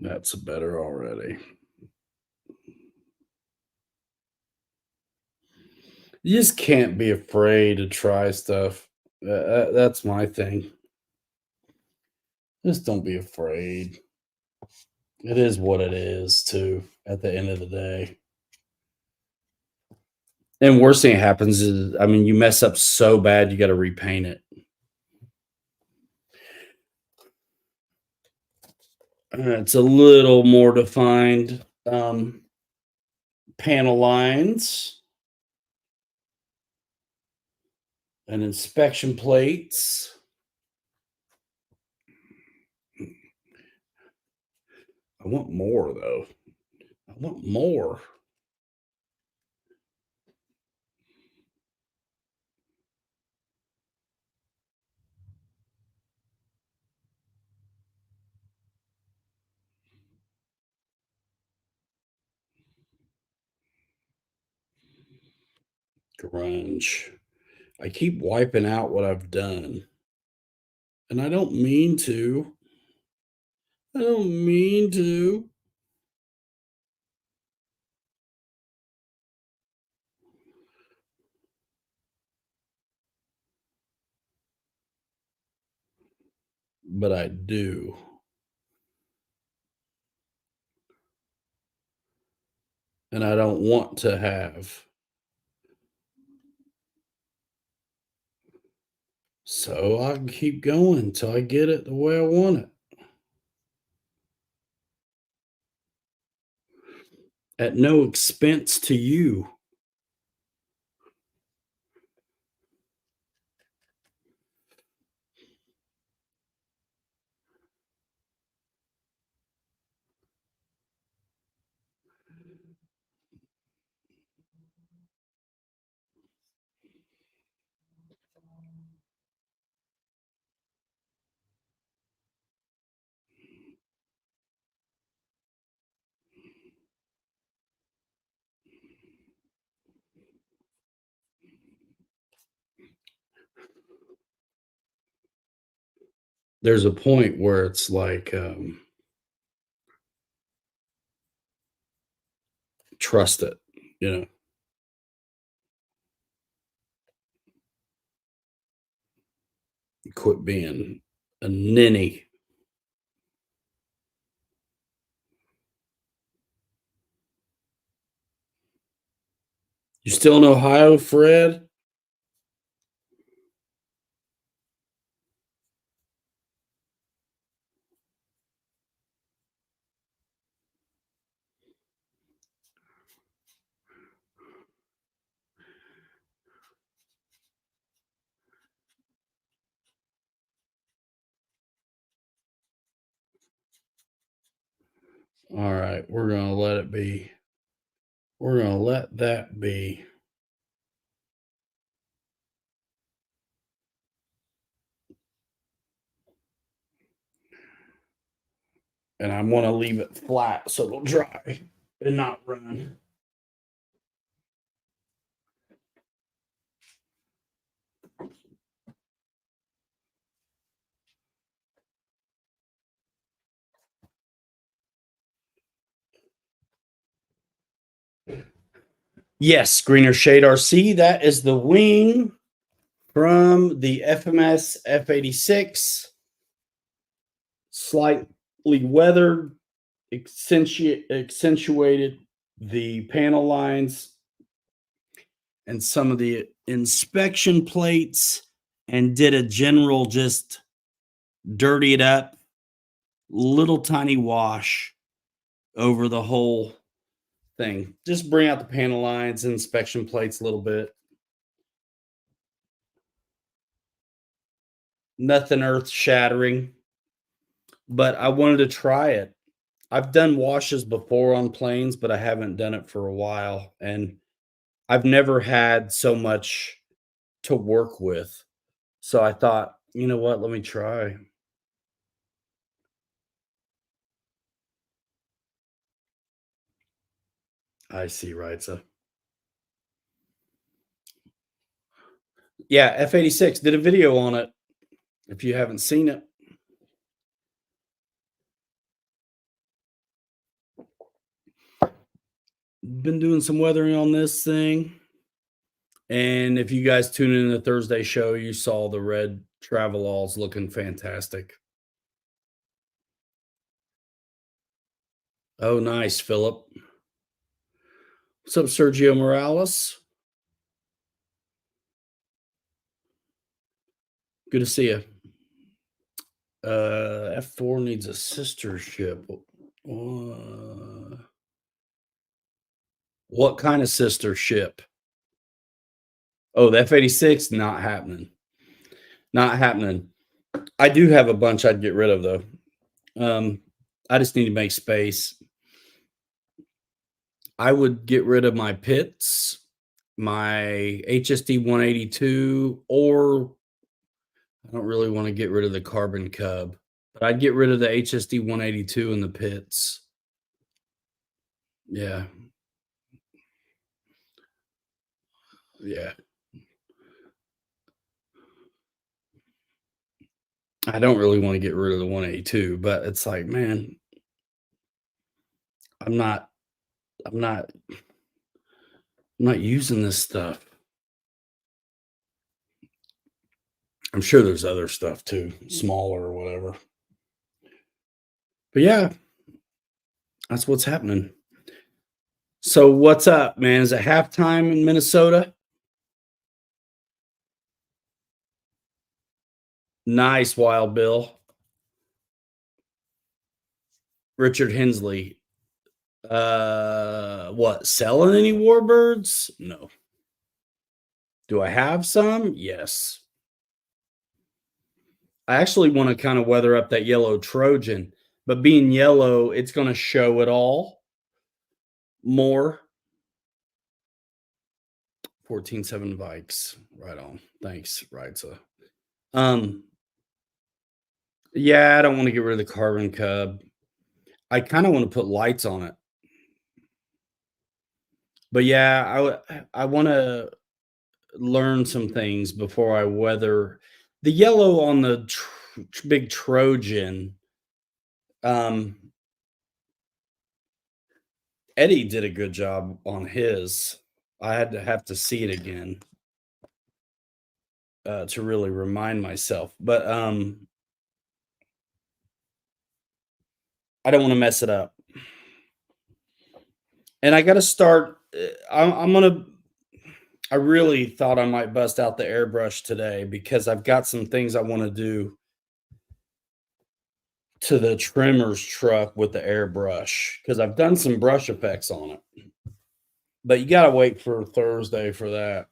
That's better already. You just can't be afraid to try stuff. That's my thing. Just don't be afraid. It is what it is, too, at the end of the day. And worst thing that happens is, I mean, you mess up so bad, you got to repaint it. It's a little more defined panel lines and inspection plates. I want more, though. I want more. Grunge. I keep wiping out what I've done. And I don't mean to. I don't mean to. But I do. And I don't want to have. So I can keep going until I get it the way I want it. At no expense to you. there's a point where it's like, trust it, you know. Quit being a ninny. You still in Ohio, Fred? All right, we're gonna let it be. We're gonna let that be. And I want to leave it flat so it'll dry and not run. Yes, Greener Shade RC. That is the wing from the FMS F86. Slightly weathered, accentuated the panel lines and some of the inspection plates, and did a general just dirty it up, little tiny wash over the whole thing. Just bring out the panel lines and inspection plates a little bit. Nothing earth shattering, but I wanted to try it. I've done washes before on planes, but I haven't done it for a while. And I've never had so much to work with. So I thought, you know what? Let me try. I see, right? So, yeah, F86 did a video on it. If you haven't seen it, been doing some weathering on this thing. And if you guys tune in the Thursday show, you saw the red Travelogues looking fantastic. Oh, nice, Philip. What's up, Sergio Morales? Good to see you. F4 needs a sister ship. What kind of sister ship? Oh, the F86, not happening. Not happening. I do have a bunch I'd get rid of though. I just need to make space. I would get rid of my Pitts, my HSD 182, or I don't really want to get rid of the Carbon Cub, but I'd get rid of the HSD 182 and the Pitts. Yeah. Yeah. I don't really want to get rid of the 182, but it's like, man, I'm not I'm not I'm not using this stuff. I'm sure there's other stuff too, smaller or whatever. But yeah, that's what's happening. So what's up, man? Is it halftime in Minnesota? Nice, Wild Bill. Richard Hensley. What? Selling any warbirds? No. Do I have some? Yes. I actually want to kind of weather up that yellow Trojan, but being yellow, it's going to show it all more. 14.7 Vikes. Right on. Thanks, Riza. Yeah, I don't want to get rid of the Carbon Cub. I kind of want to put lights on it. But yeah, I want to learn some things before I weather the yellow on the big Trojan. Eddie did a good job on his. I had to have to see it again to really remind myself. But I don't want to mess it up. And I got to start. I'm gonna. I really thought I might bust out the airbrush today because I've got some things I want to do to the trimmer's truck with the airbrush because I've done some brush effects on it. But you got to wait for Thursday for that.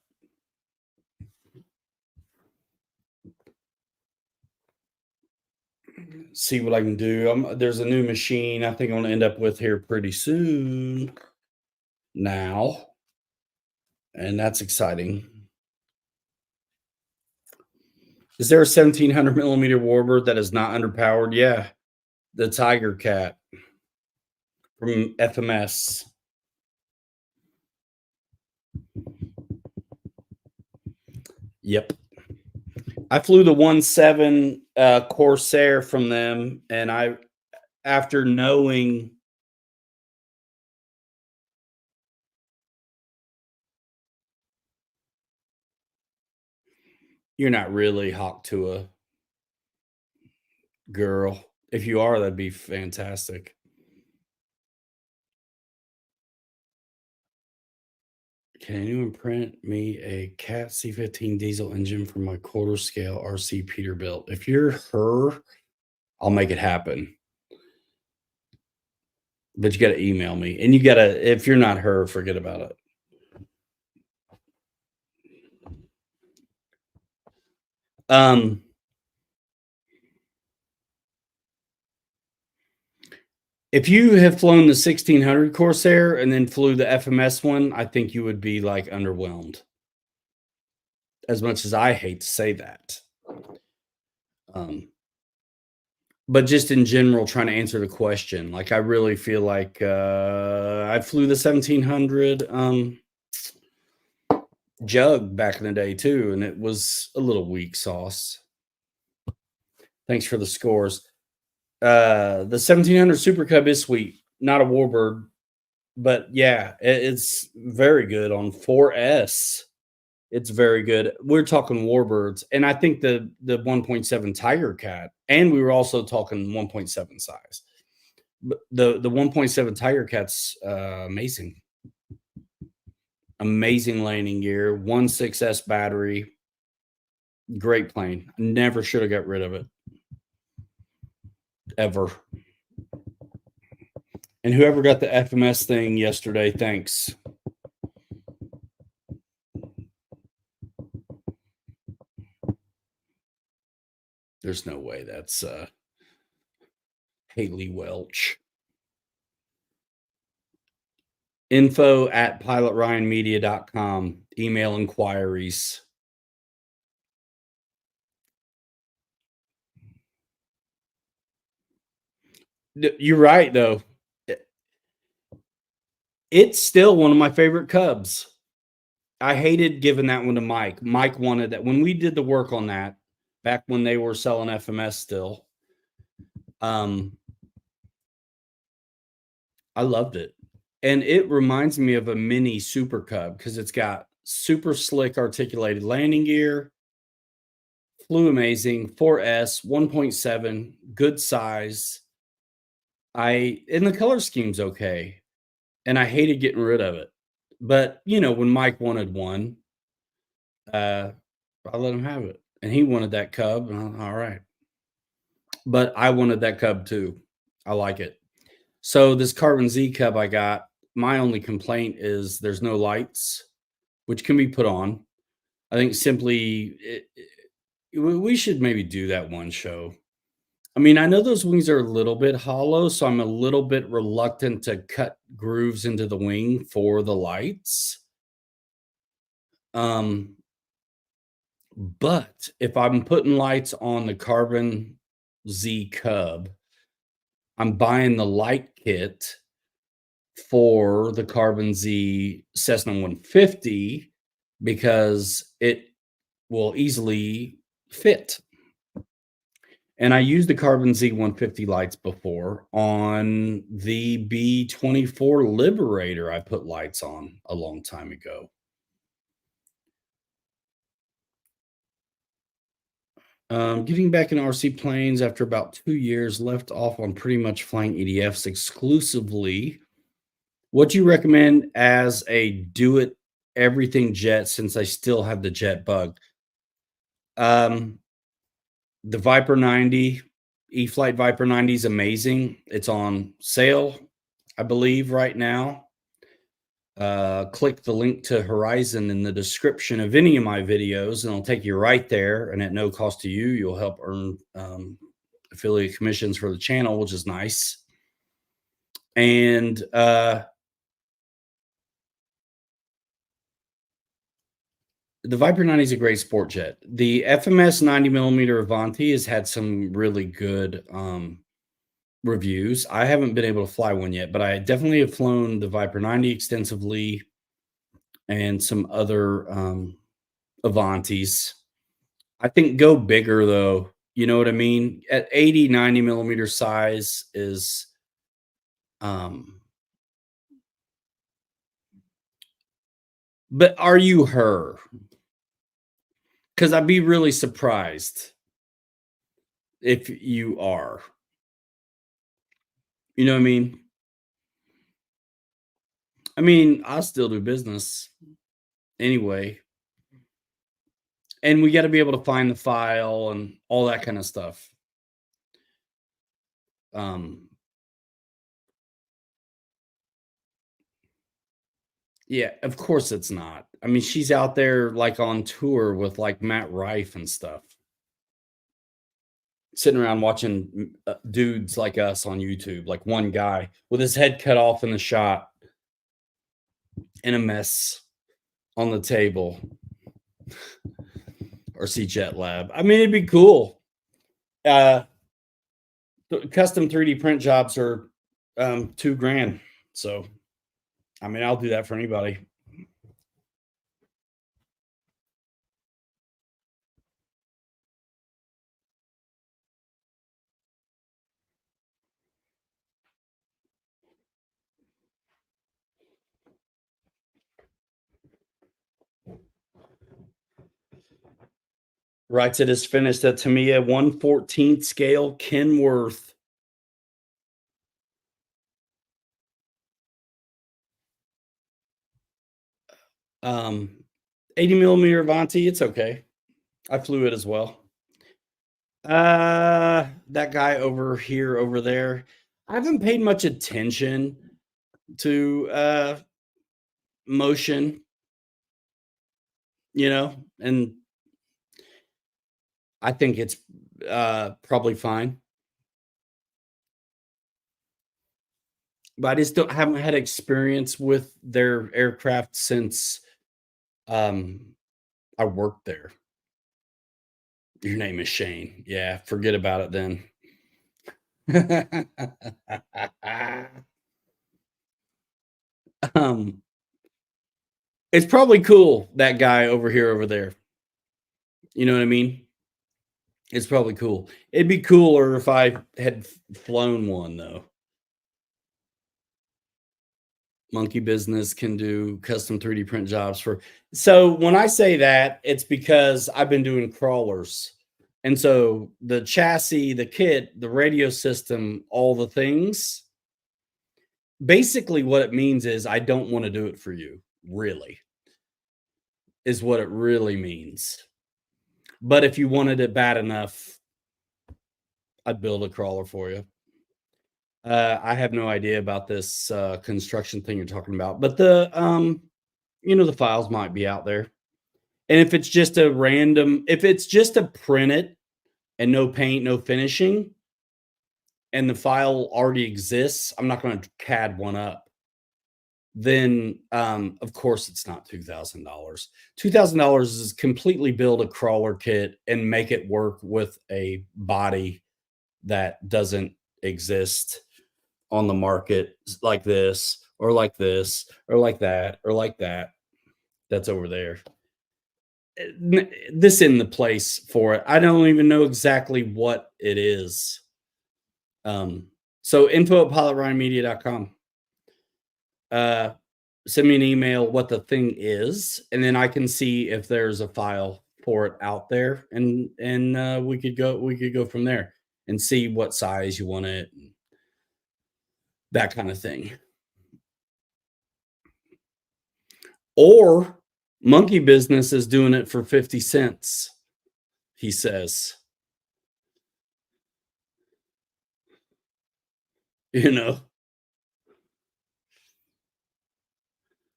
See what I can do. There's a new machine I think I'm going to end up with here pretty soon now. And that's exciting. Is there a 1700 millimeter warbird that is not underpowered? Yeah. The Tiger Cat from FMS. Yep. I flew the 1.7 Corsair from them, and after knowing you're not really Hawk to a girl. If you are, that'd be fantastic. Can anyone print me a Cat C15 diesel engine for my quarter scale RC Peterbilt? If you're her, I'll make it happen. But you got to email me. And you got to, if you're not her, forget about it. If you have flown the 1600 Corsair and then flew the FMS one, I think you would be like underwhelmed. As much as I hate to say that. But just in general, trying to answer the question, like I really feel like I flew the 1700 Jug back in the day too, and it was a little weak sauce. Thanks for the scores. The 1700 Super Cub is sweet, not a warbird, but yeah, it's very good on 4S. It's very good. We're talking warbirds, and I think the 1.7 Tiger Cat, and we were also talking 1.7 size. But the 1.7 Tiger Cat's amazing. Amazing landing gear, 1.6S battery. Great plane. Never should have got rid of it. Ever. And whoever got the FMS thing yesterday, thanks. There's no way that's Haley Welch. info@pilotryanmedia.com. Email inquiries. You're right, though. It's still one of my favorite Cubs. I hated giving that one to Mike. Mike wanted that. When we did the work on that, back when they were selling FMS still, I loved it. And it reminds me of a mini Super Cub because it's got super slick articulated landing gear, flew amazing, 4S, 1.7, good size. And the color scheme's okay. And I hated getting rid of it. But, when Mike wanted one, I let him have it. And he wanted that Cub. And all right. But I wanted that Cub too. I like it. So this Carbon Z Cub I got, my only complaint is there's no lights, which can be put on. I think simply we should maybe do that one show. I mean, I know those wings are a little bit hollow, so I'm a little bit reluctant to cut grooves into the wing for the lights. But if I'm putting lights on the Carbon Z Cub, I'm buying the light kit for the Carbon Z Cessna 150 because it will easily fit. And I used the Carbon Z150 lights before on the B-24 Liberator I put lights on a long time ago. Getting back in RC planes after about 2 years, left off on pretty much flying EDFs exclusively. What do you recommend as a do it everything jet since I still have the jet bug? Um, the Viper 90, E-Flight Viper 90 is amazing. It's on sale, I believe, right now. Click the link to Horizon in the description of any of my videos, and it'll take you right there. And at no cost to you, you'll help earn affiliate commissions for the channel, which is nice. And the Viper 90 is a great sport jet. The FMS 90mm Avanti has had some really good reviews. I haven't been able to fly one yet, but I definitely have flown the Viper 90 extensively and some other Avantis. I think go bigger though. You know what I mean? At 80, 90mm size is but are you her? Because I'd be really surprised if you are. You know what I mean? I mean, I still do business anyway. And we got to be able to find the file and all that kind of stuff. Yeah, of course it's not. I mean, she's out there like on tour with like Matt Rife and stuff, sitting around watching dudes like us on YouTube, like one guy with his head cut off in the shot in a mess on the table. Or see Jet Lab. I mean, it'd be cool. Custom 3D print jobs are $2,000. So, I mean, I'll do that for anybody. Writes it is finished at Tamiya 1/14 scale Kenworth. Um, 80mm Avanti, it's okay. I flew it as well. That guy over here, over there. I haven't paid much attention to motion, you know, and I think it's probably fine. But I just haven't had experience with their aircraft since I worked there. Your name is Shane. Yeah, forget about it then. um, it's probably cool, that guy over here, over there. You know what I mean? It's probably cool. It'd be cooler if I had flown one, though. Monkey Business can do custom 3D print jobs for. So when I say that, it's because I've been doing crawlers. And so the chassis, the kit, the radio system, all the things, basically what it means is I don't want to do it for you, really, is what it really means. But if you wanted it bad enough, I'd build a crawler for you. I have no idea about this construction thing you're talking about, but the the files might be out there. And if it's just a random, if it's just a print it and no paint, no finishing, and the file already exists, I'm not going to CAD one up. Then of course it's not $2,000. $2,000 is completely build a crawler kit and make it work with a body that doesn't exist on the market, like this or like this or like that or like that. That's over there. this in the place for it. I don't even know exactly what it is. So info at pilotryanmedia.com. Send me an email what the thing is, and then I can see if there's a file for it out there, and we could go from there and see what size you want it, that kind of thing. Or Monkey Business is doing it for 50 cents, he says. You know,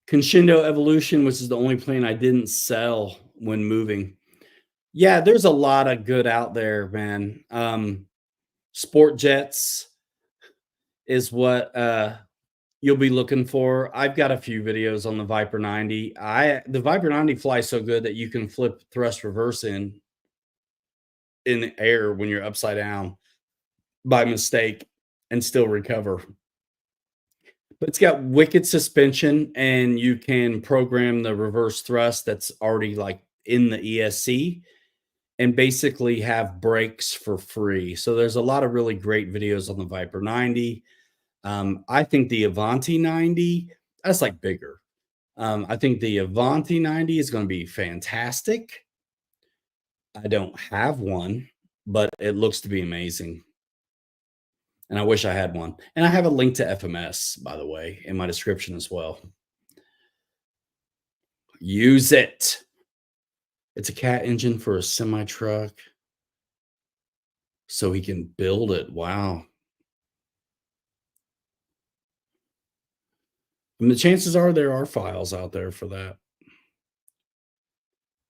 Conshindo Evolution, which is the only plane I didn't sell when moving. Yeah, there's a lot of good out there, man. Sport jets is what you'll be looking for. I've got a few videos on the Viper 90. The Viper 90 flies so good that you can flip thrust reverse in the air when you're upside down by mistake and still recover. But it's got wicked suspension, and you can program the reverse thrust that's already like in the ESC and basically have brakes for free. So there's a lot of really great videos on the Viper 90. I think the Avanti 90, that's like bigger. I think the Avanti 90 is going to be fantastic. I don't have one, but it looks to be amazing. And I wish I had one. And I have a link to FMS, by the way, in my description as well. Use it. It's a cat engine for a semi truck, so he can build it. Wow. And the chances are there are files out there for that.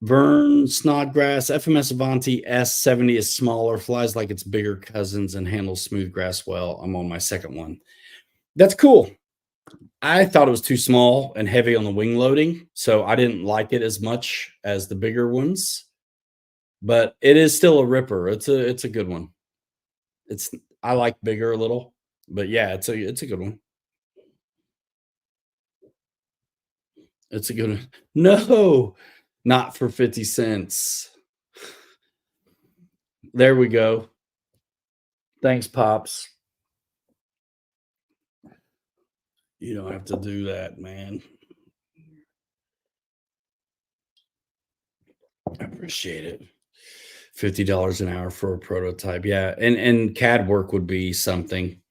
Vern Snodgrass, FMS Avanti S70 is smaller, flies like its bigger cousins, and handles smooth grass well. I'm on my second one. That's cool. I thought it was too small and heavy on the wing loading, so I didn't like it as much as the bigger ones. But it is still a ripper. It's a good one. I like bigger a little, but yeah, it's a good one. It's a good one. No, not for 50 cents. There we go. Thanks, Pops. You don't have to do that, man. I appreciate it. $50 an hour for a prototype. Yeah. And CAD work would be something.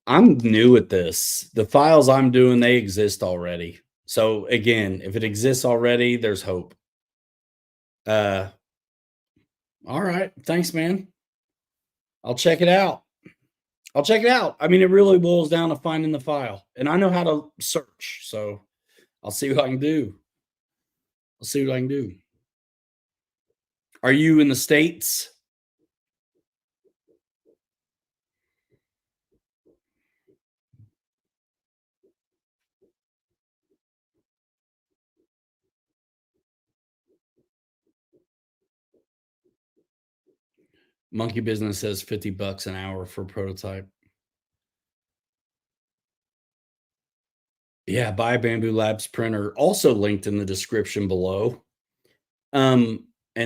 I'm new at this. The files I'm doing, they exist already. So again, if it exists already, there's hope. All right. Thanks, man. I'll check it out. I mean, it really boils down to finding the file. And I know how to search. So I'll see what I can do. Are you in the States? Monkey Business says $50 an hour for a prototype. Yeah, buy Bamboo Labs printer. Also linked in the description below. And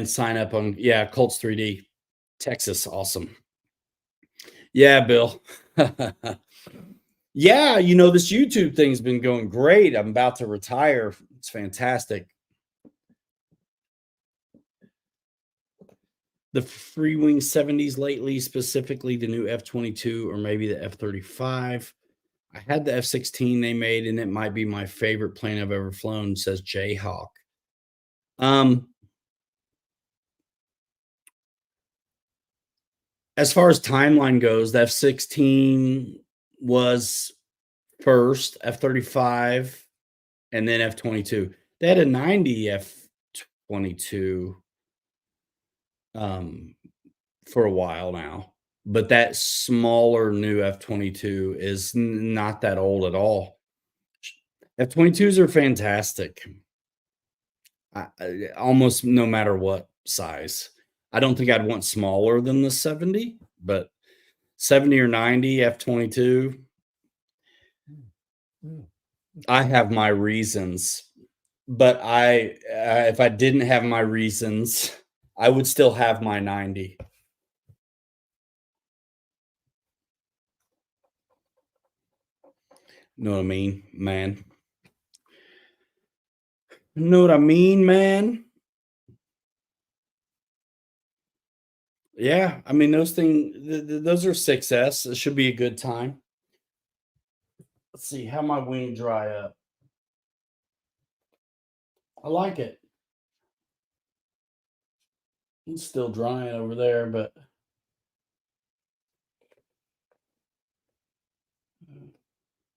sign up on Colts 3D. Texas, awesome. Yeah, Bill. Yeah, this YouTube thing's been going great. I'm about to retire. It's fantastic. The Free Wing 70s lately, specifically the new F-22 or maybe the F-35. I had the F-16 they made, and it might be my favorite plane I've ever flown, says Jayhawk. As far as timeline goes, the F-16 was first, F-35, and then F-22. They had a 90 F-22 for a while now, but that smaller new F-22 is not that old at all. F-22s are fantastic. Almost no matter what size. I don't think I'd want smaller than the 70, but 70 or 90 F-22. I have my reasons. But if I didn't have my reasons, I would still have my 90. Know what I mean, man? Know what I mean, man? Yeah, I mean those are success. It should be a good time. Let's see how my wing dry up. I like it. It's still drying over there, but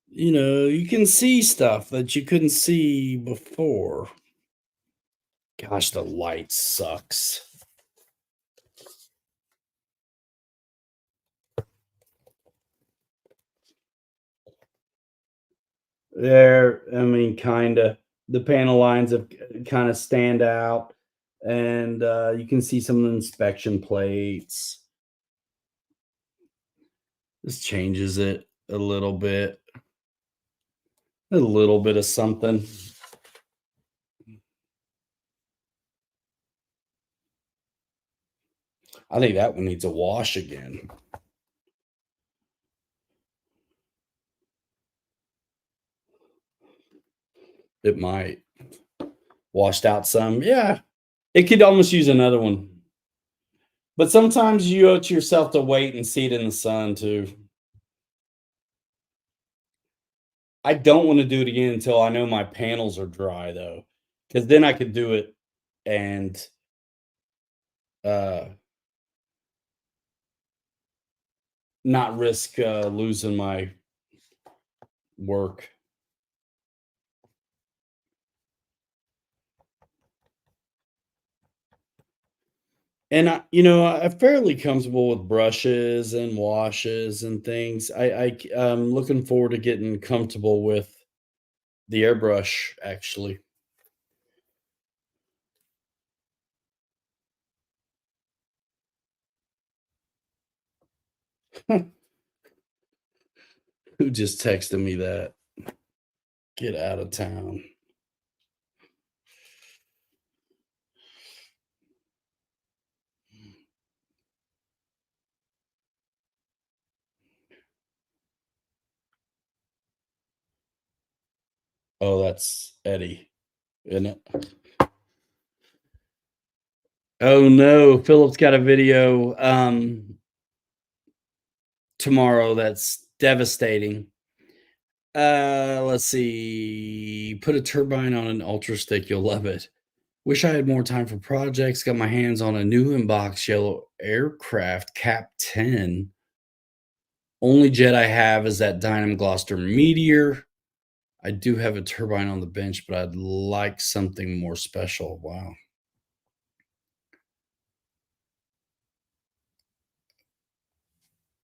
you can see stuff that you couldn't see before. Gosh, the light sucks. There, I mean, kinda. The panel lines have kind of stand out, and you can see some of the inspection plates. This changes it a little bit of something. I think that one needs a wash again. It might washed out some. Yeah, it could almost use another one. But sometimes you owe it to yourself to wait and see it in the sun too. I don't want to do it again until I know my panels are dry though, because then I could do it and uh, not risk losing my work. And I'm fairly comfortable with brushes and washes and things. I'm looking forward to getting comfortable with the airbrush. Actually, who just texted me that? Get out of town. Oh, that's Eddie, isn't it? Oh no, Philip's got a video tomorrow that's devastating. Let's see. Put a turbine on an ultra stick, you'll love it. Wish I had more time for projects. Got my hands on a new inbox yellow aircraft Cap 10. Only jet I have is that Dynam Gloucester Meteor. I do have a turbine on the bench, but I'd like something more special. Wow.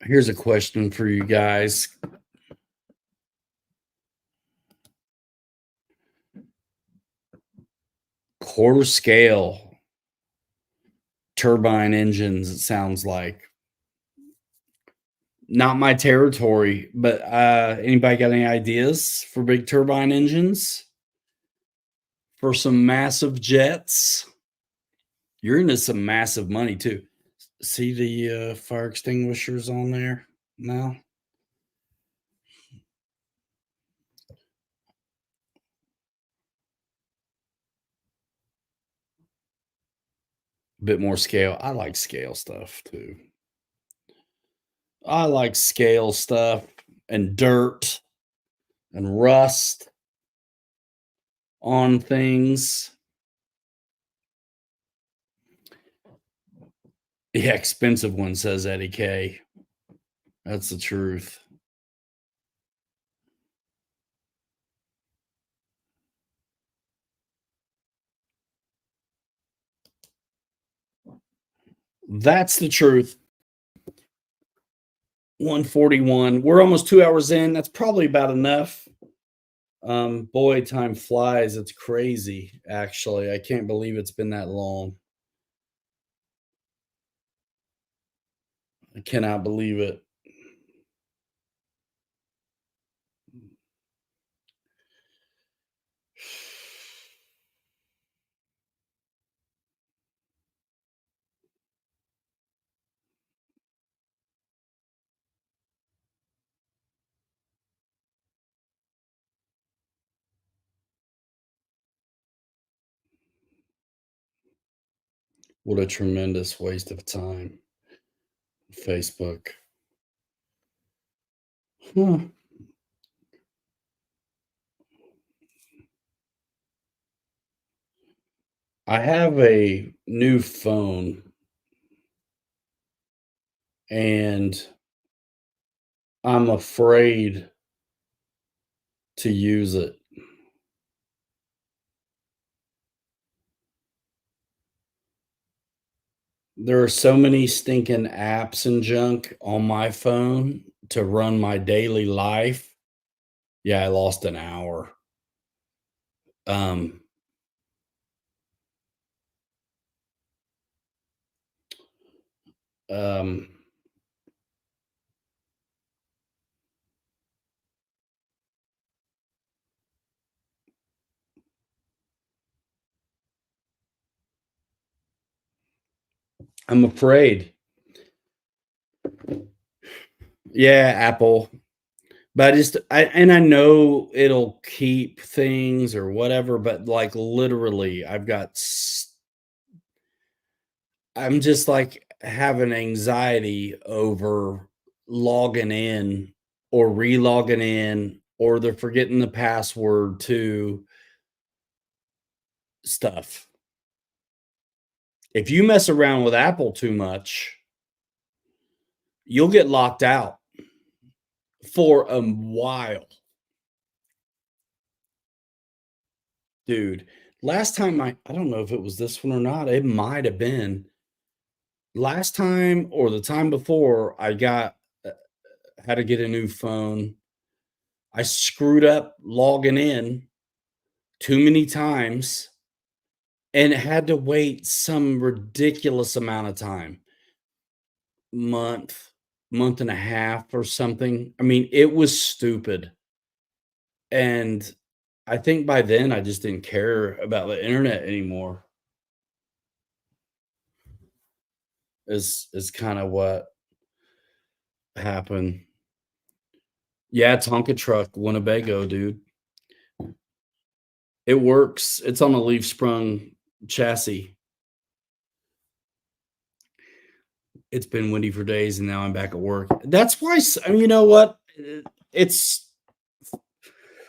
Here's a question for you guys. Quarter scale turbine engines, it sounds like. Not my territory, but anybody got any ideas for big turbine engines? For some massive jets? You're into some massive money too. See the fire extinguishers on there now? A bit more scale. I like scale stuff too. I like scale stuff and dirt and rust on things. Yeah, expensive one, says Eddie K. That's the truth. That's the truth. 141. We're almost 2 hours in. That's probably about enough. Boy, time flies. It's crazy, actually. I can't believe it's been that long. I cannot believe it. What a tremendous waste of time. Facebook. Hmm. I have a new phone and I'm afraid to use it. There are so many stinking apps and junk on my phone to run my daily life. Yeah, I lost an hour. Um, um, I'm afraid. Yeah, Apple. But I know it'll keep things or whatever, but like literally, I'm just like having anxiety over logging in or re-logging in, or they're forgetting the password to stuff. If you mess around with Apple too much, you'll get locked out for a while. Dude, last time I don't know if it was this one or not, it might have been. Last time or the time before, I got had to get a new phone. I screwed up logging in too many times and had to wait some ridiculous amount of time, month, month and a half or something. I mean, it was stupid. And I think by then I just didn't care about the internet anymore. Is kind of what happened. Yeah, Tonka truck, Winnebago, dude. It works. It's on a leaf sprung chassis. It's been windy for days and now I'm back at work. That's why I mean, you know what? It's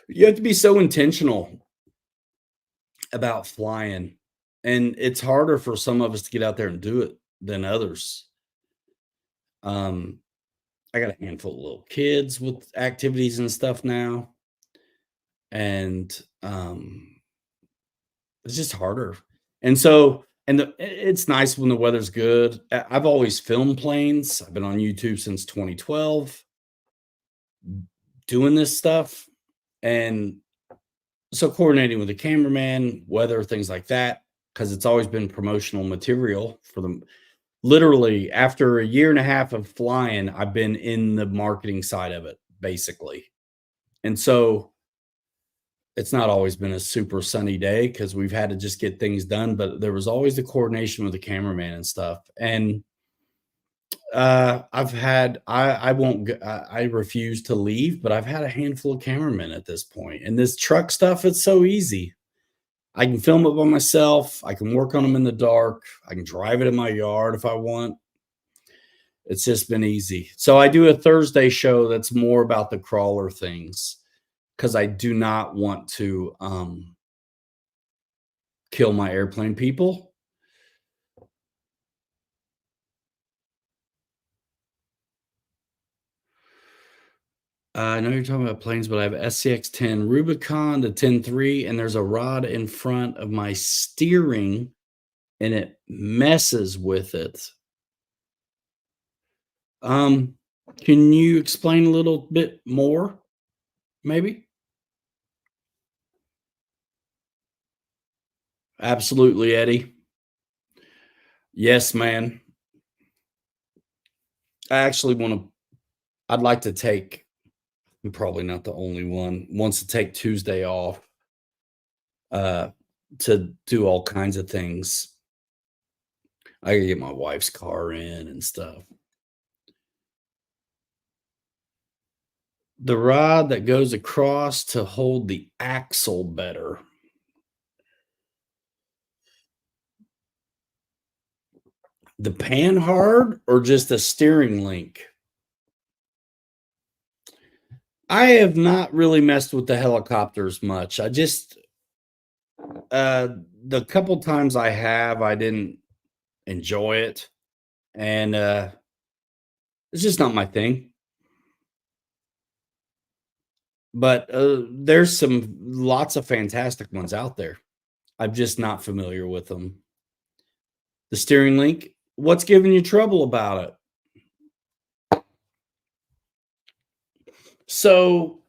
you have to be so intentional about flying. And it's harder for some of us to get out there and do it than others. Um, I got a handful of little kids with activities and stuff now. And it's just harder. And so, it's nice when the weather's good. I've always filmed planes. I've been on YouTube since 2012 doing this stuff. And so coordinating with the cameraman, weather, things like that, because it's always been promotional material for them. Literally, after a year and a half of flying, I've been in the marketing side of it, basically. And so it's not always been a super sunny day because we've had to just get things done, but there was always the coordination with the cameraman and stuff. And I won't I refuse to leave, but I've had a handful of cameramen at this point. And this truck stuff, it's so easy. I can film it by myself. I can work on them in the dark. I can drive it in my yard if I want. It's just been easy. So I do a Thursday show that's more about the crawler things because I do not want to kill my airplane people. I know you're talking about planes, but I have SCX-10 Rubicon, the 10-3, and there's a rod in front of my steering, and it messes with it. Um, can you explain a little bit more, maybe? Absolutely, Eddie. Yes, man. I actually wanna I'd like to take I'm probably not the only one, wants to take Tuesday off, uh, to do all kinds of things. I gotta get my wife's car in and stuff. The rod that goes across to hold the axle better. The pan hard or just a steering link? I have not really messed with the helicopters much. I just the couple times I have, I didn't enjoy it, and it's just not my thing. But there's some lots of fantastic ones out there. I'm just not familiar with them. The steering link. What's giving you trouble about it? So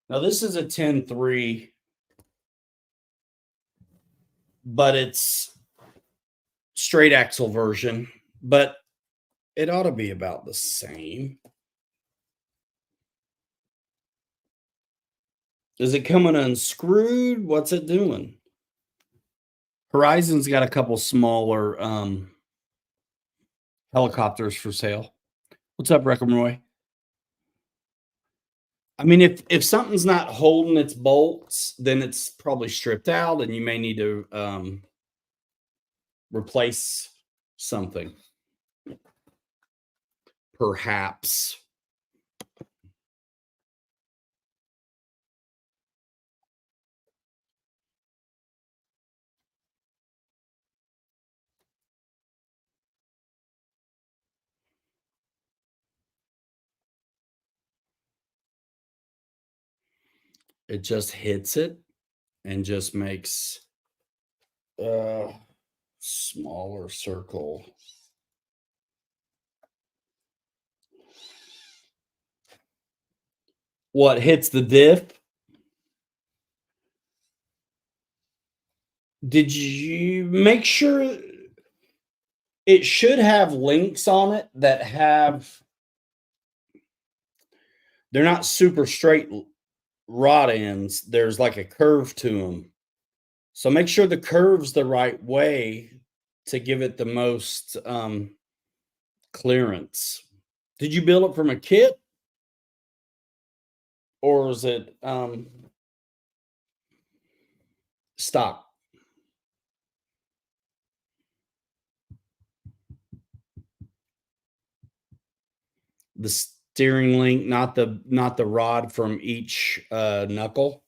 now this is a 10.3, but it's straight axle version, but it ought to be about the same. Is it coming unscrewed? What's it doing? Horizon's got a couple smaller helicopters for sale. What's up, Roy? I mean, if something's not holding its bolts, then it's probably stripped out, and you may need to replace something, perhaps. It just hits it and just makes a smaller circle. What hits the diff? Did you make sure it should have links on it that have they're not super straight rod ends. There's like a curve to them. So make sure the curve's the right way to give it the most clearance. Did you build it from a kit or is it stock? The steering link, not the rod from each knuckle.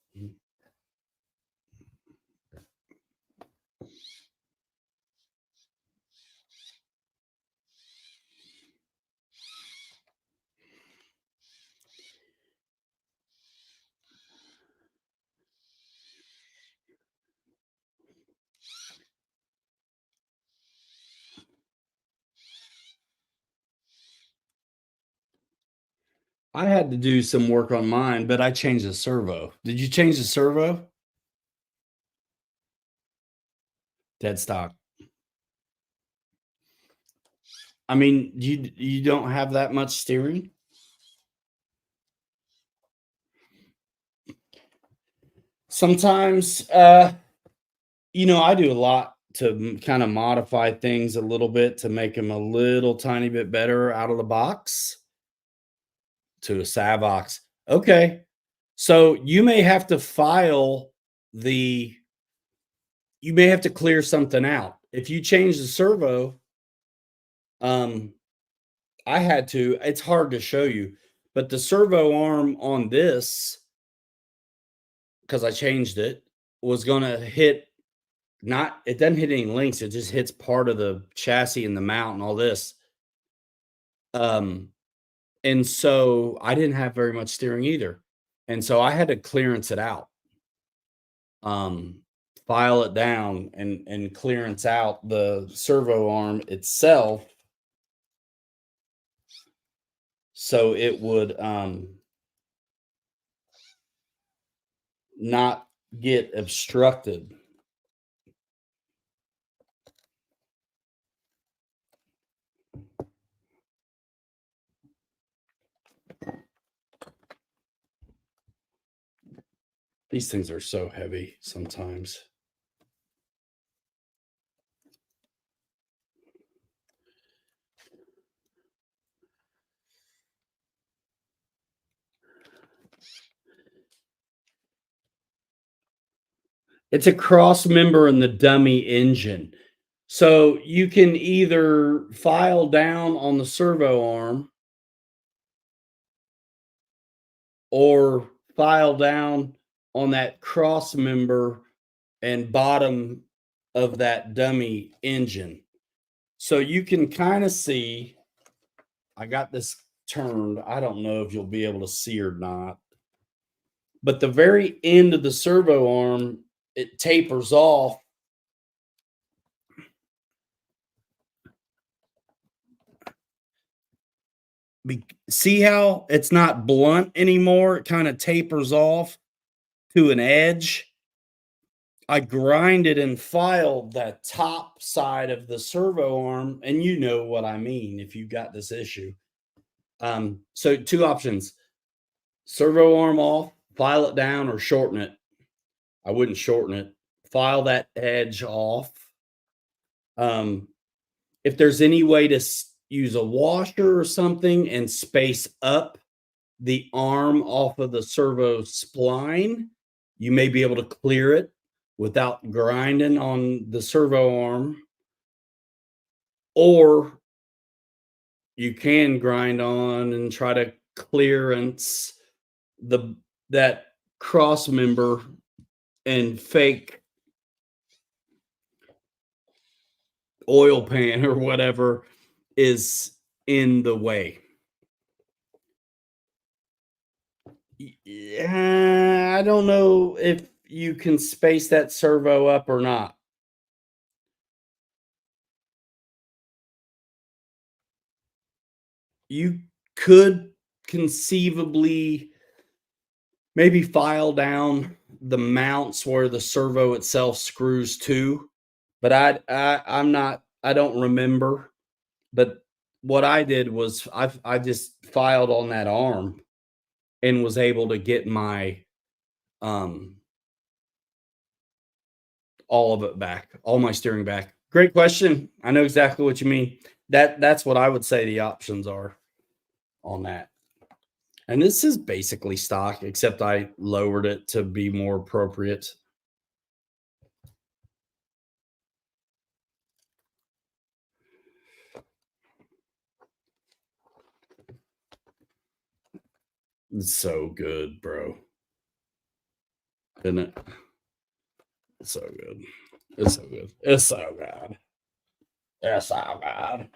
I had to do some work on mine, but I changed the servo. Did you change the servo? Dead stock. I mean, you don't have that much steering? Sometimes I do a lot to kind of modify things a little bit to make them a little tiny bit better out of the box to a Savox. Okay. So the you may have to clear something out. If you change the servo, um I had to, it's hard to show you, but the servo arm on this, because I changed it, was gonna hit not it doesn't hit any links, it just hits part of the chassis and the mount and all this. Um, and so I didn't have very much steering either. And so I had to clearance it out. Um, File it down and clearance out the servo arm itself so it would not get obstructed. These things are so heavy sometimes. It's a cross member in the dummy engine. So you can either file down on the servo arm or file down on that cross member and bottom of that dummy engine. So you can kind of see, I got this turned. I don't know if you'll be able to see or not, but the very end of the servo arm, it tapers off. See how it's not blunt anymore? It kind of tapers off to an edge. I grinded and filed that top side of the servo arm, and you know what I mean if you got this issue. So two options: servo arm off, file it down, or shorten it. I wouldn't shorten it. File that edge off. Um, if there's any way to use a washer or something and space up the arm off of the servo spline, you may be able to clear it without grinding on the servo arm, or you can grind on and try to clearance that cross member and fake oil pan or whatever is in the way. Yeah, I don't know if you can space that servo up or not. You could conceivably maybe file down the mounts where the servo itself screws to, but I don't remember. But what I did was I just filed on that arm and was able to get my um all of it back, all my steering back. Great question. I know exactly what you mean. That's what I would say the options are on that. And this is basically stock, except I lowered it to be more appropriate. It's so good, bro. Isn't it? It's so good. It's so good. It's so good. It's so good.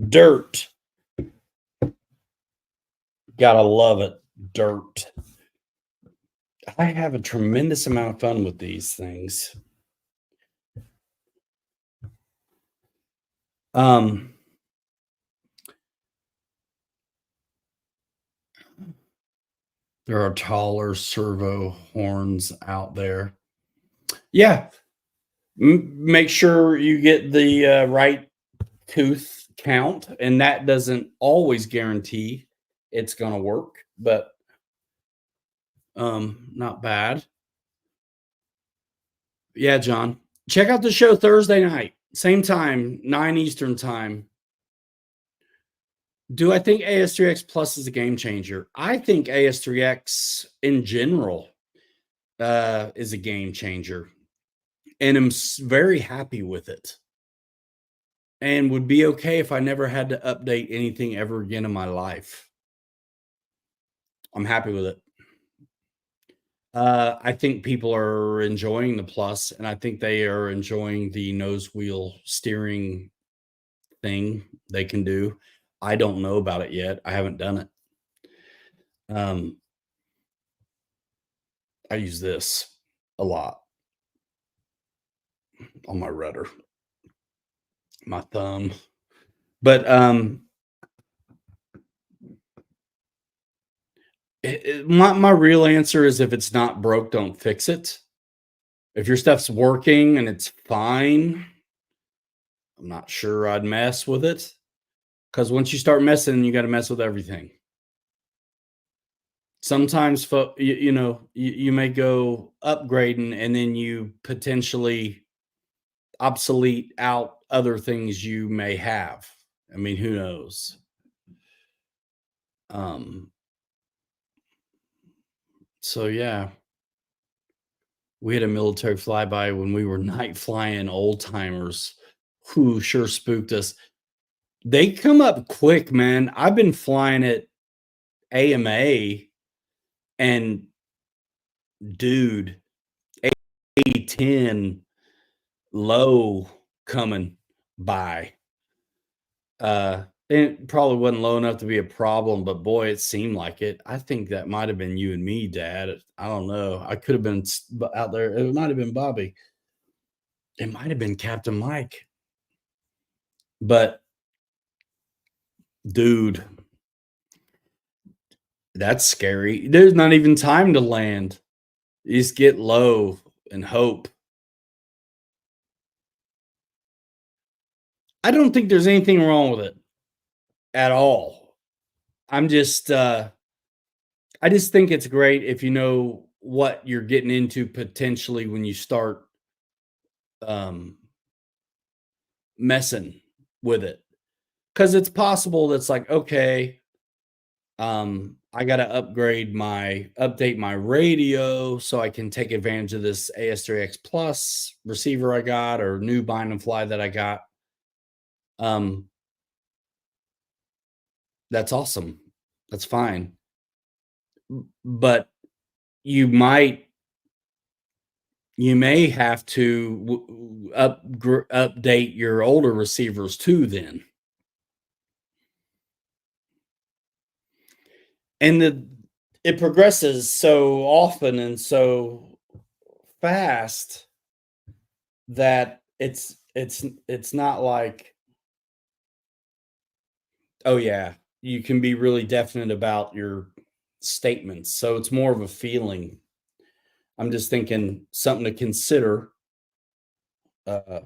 Dirt. Gotta love it. Dirt. I have a tremendous amount of fun with these things. Um, there are taller servo horns out there. Yeah, make sure you get the right tooth count, and that doesn't always guarantee it's going to work, but not bad. Yeah, John, check out the show Thursday night, same time, 9 Eastern time. Do I think AS3X Plus is a game changer? I think AS3X in general is a game changer, and I'm very happy with it, and would be okay if I never had to update anything ever again in my life. I'm happy with it. I think people are enjoying the Plus, and I think they are enjoying the nose wheel steering thing they can do. I don't know about it yet. I haven't done it. I use this a lot on my rudder, my thumb. But my real answer is if it's not broke, don't fix it. If your stuff's working and it's fine, I'm not sure I'd mess with it, because once you start messing, you got to mess with everything. Sometimes, you may go upgrading and then you potentially obsolete out other things you may have. I mean, who knows? Um, So yeah, we had a military flyby when we were night flying old timers who sure spooked us. They come up quick, man. I've been flying at AMA and dude, A10 low coming by. It probably wasn't low enough to be a problem, but boy, it seemed like it. I think that might have been you and me, Dad. I don't know. I could have been out there. It might have been Bobby. It might have been Captain Mike. But dude, that's scary. There's not even time to land. You just get low and hope. I don't think there's anything wrong with it at all. I'm just I just think it's great if you know what you're getting into potentially when you start um messing with it. Cuz it's possible that's like, okay, I got to update my radio so I can take advantage of this AS3X Plus receiver I got or new bind and fly that I got. Um that's awesome. That's fine. But you might you may have to update your older receivers too then. And it progresses so often and so fast that it's not like, oh yeah, you can be really definite about your statements. So it's more of a feeling. I'm just thinking something to consider. Because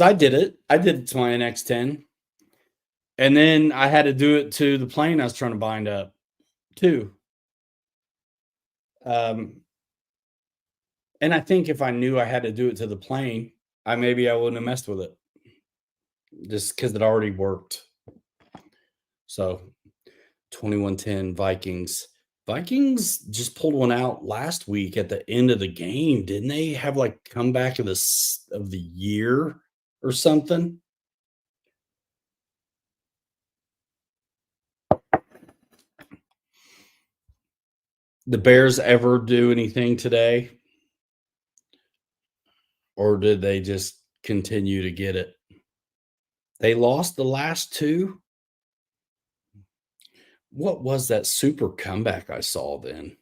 I did it. I did it to my NX10. And then I had to do it to the plane I was trying to bind up too. Um, and I think if I knew I had to do it to the plane, I wouldn't have messed with it just because it already worked. So 2110 Vikings. Vikings just pulled one out last week at the end of the game. Didn't they have like comeback of the year or something? The Bears ever do anything today? Or did they just continue to get it? They lost the last two. What was that super comeback I saw then?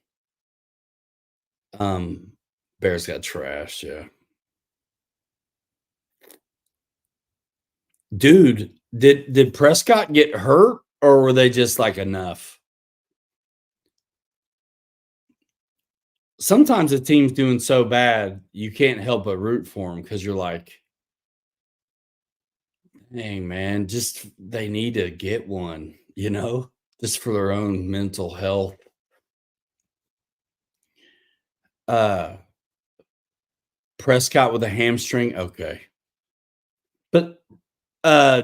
Um, Bears got trashed, yeah. Dude, did Prescott get hurt or were they just like enough? Sometimes a team's doing so bad, you can't help but root for them because you're like, hey man, just they need to get one, just for their own mental health. Uh Prescott with a hamstring, okay. But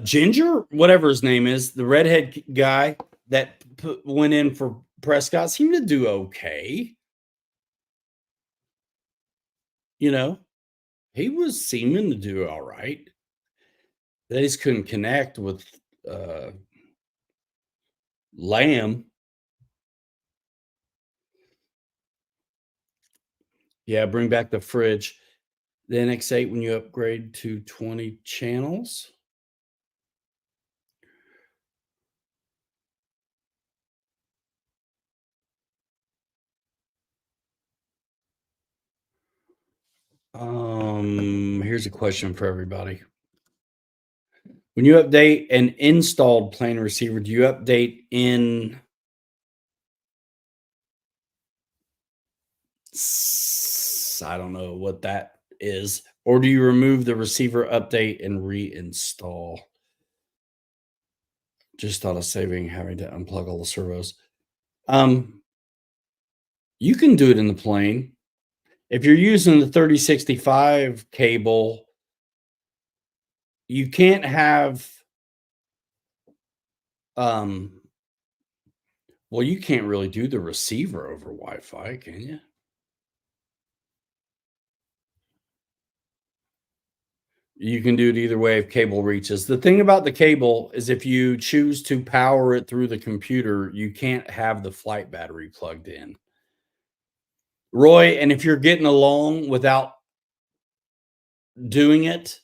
Ginger, whatever his name is, the redhead guy that went in for Prescott seemed to do okay. You know, he was seeming to do all right. They just couldn't connect with uh, Lamb. Yeah, bring back the fridge. The NX8 when you upgrade to 20 channels. Here's a question for everybody. When you update an installed plane receiver, do you update in I don't know what that is, or do you remove the receiver update and reinstall? Just thought of saving having to unplug all the servos. Um, you can do it in the plane. If you're using the 3065 cable, you can't have Well, you can't really do the receiver over Wi-Fi, can you? You can do it either way if cable reaches. The thing about the cable is if you choose to power it through the computer, you can't have the flight battery plugged in. Roy, and if you're getting along without doing it,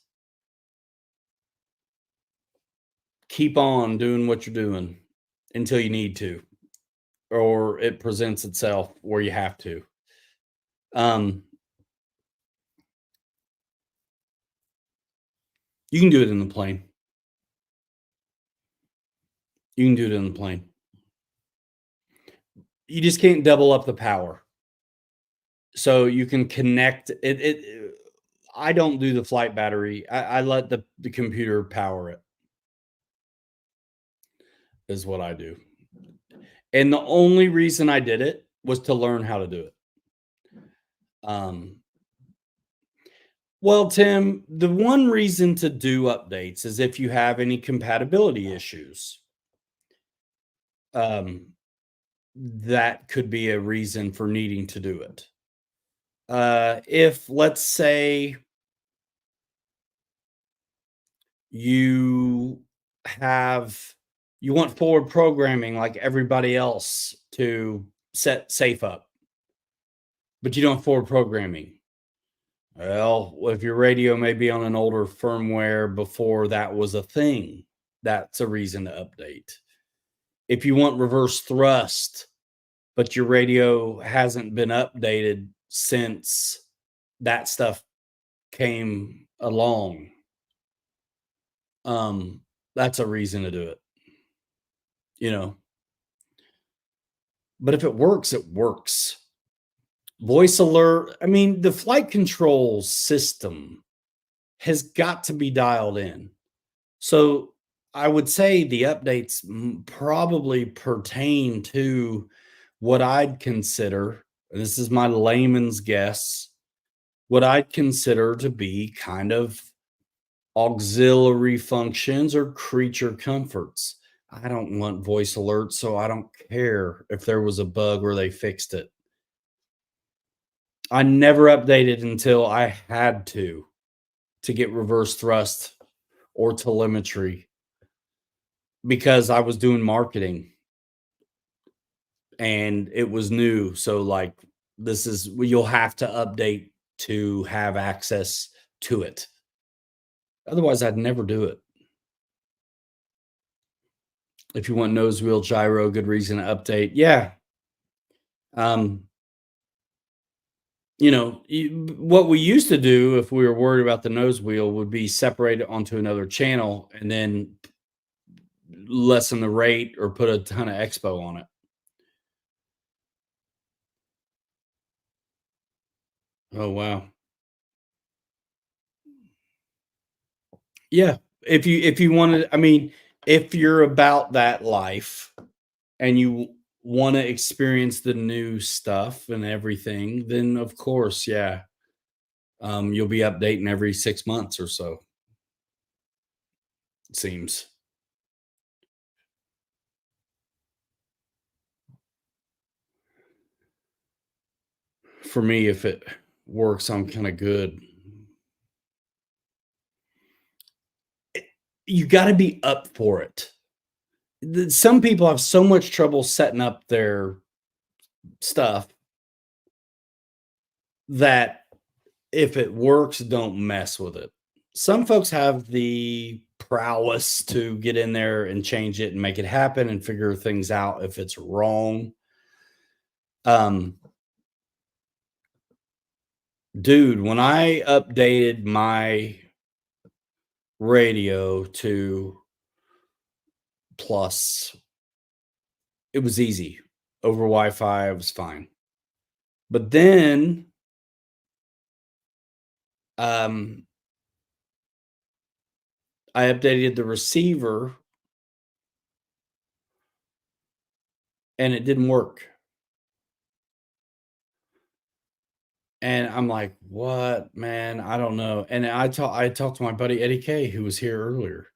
keep on doing what you're doing until you need to, or it presents itself where you have to. Um, you can do it in the plane. You can do it in the plane. You just can't double up the power. So you can connect it. I don't do the flight battery. I let the computer power it, is what I do. And the only reason I did it was to learn how to do it. Um, well, Tim, the one reason to do updates is if you have any compatibility issues. Um, that could be a reason for needing to do it. If let's say you have you want forward programming like everybody else to set safe up, but you don't have forward programming. Well, if your radio may be on an older firmware before that was a thing, that's a reason to update. If you want reverse thrust, but your radio hasn't been updated since that stuff came along, that's a reason to do it, you know. But if it works, it works. Voice alert, I mean, the flight control system has got to be dialed in. So I would say the updates probably pertain to what I'd consider, and this is my layman's guess, what I'd consider to be kind of auxiliary functions or creature comforts. I don't want voice alerts, so I don't care if there was a bug or they fixed it. I never updated until I had to get reverse thrust or telemetry because I was doing marketing and it was new. So, like, this is you'll have to update to have access to it. Otherwise, I'd never do it. If you want nose wheel gyro, good reason to update. Yeah. Um, what we used to do if we were worried about the nose wheel would be separate it onto another channel and then lessen the rate or put a ton of expo on it. Oh wow. Yeah. If you wanted, I mean, if you're about that life and you want to experience the new stuff and everything, then of course, yeah. You'll be updating every 6 months or so, it seems. For me, if it works, I'm kind of good. You got to be up for it. Some people have so much trouble setting up their stuff that if it works, don't mess with it. Some folks have the prowess to get in there and change it and make it happen and figure things out if it's wrong. Um, dude, when I updated my radio to plus, it was easy. Over Wi-Fi, it was fine. But then um I updated the receiver and it didn't work. And I'm like, "What, man? I don't know." And I talked to my buddy Eddie K, who was here earlier.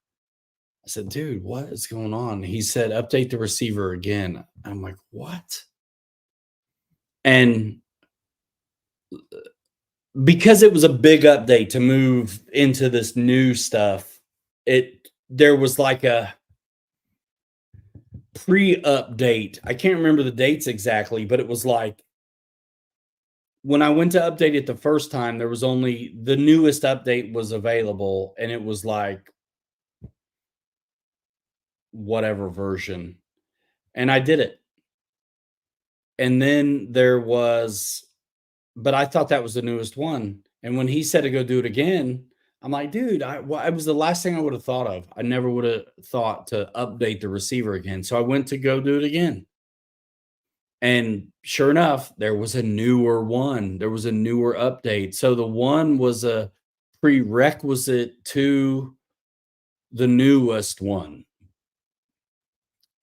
I said, dude, what is going on? He said, update the receiver again. I'm like, what? And because it was a big update to move into this new stuff, there was like a pre-update. I can't remember the dates exactly, but it was like when I went to update it the first time, there was only the newest update was available, and it was like whatever version. And I did it. And then there was, but I thought that was the newest one. And when he said to go do it again, I'm like, dude, it was the last thing I would have thought of. I never would have thought to update the receiver again. So I went to go do it again. And sure enough, there was a newer one. There was a newer update. So the one was a prerequisite to the newest one.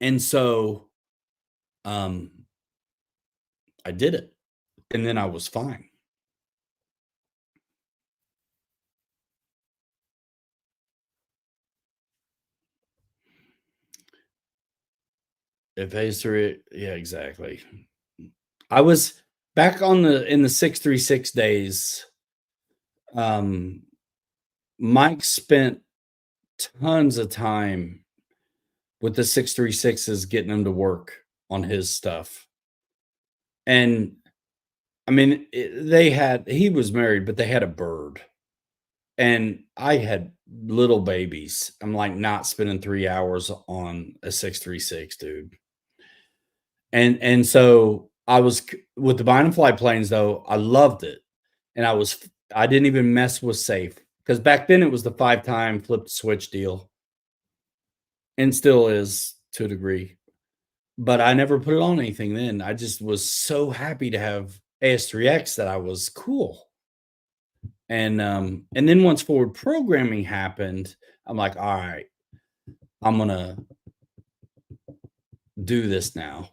And so um I did it. And then I was fine. If history, yeah, exactly. I was back on the in the 636 days. Um, Mike spent tons of time with the 636s getting them to work on his stuff. And I mean, he was married, but they had a bird. And I had little babies. I'm like not spending 3 hours on a 636, dude. And so I was with the bind and fly planes though, I loved it. And I didn't even mess with safe because back then it was the 5-time flip the switch deal and still is to a degree. But I never put it on anything then. I just was so happy to have AS3X that I was cool. And then once forward programming happened, I'm like, all right, I'm gonna do this now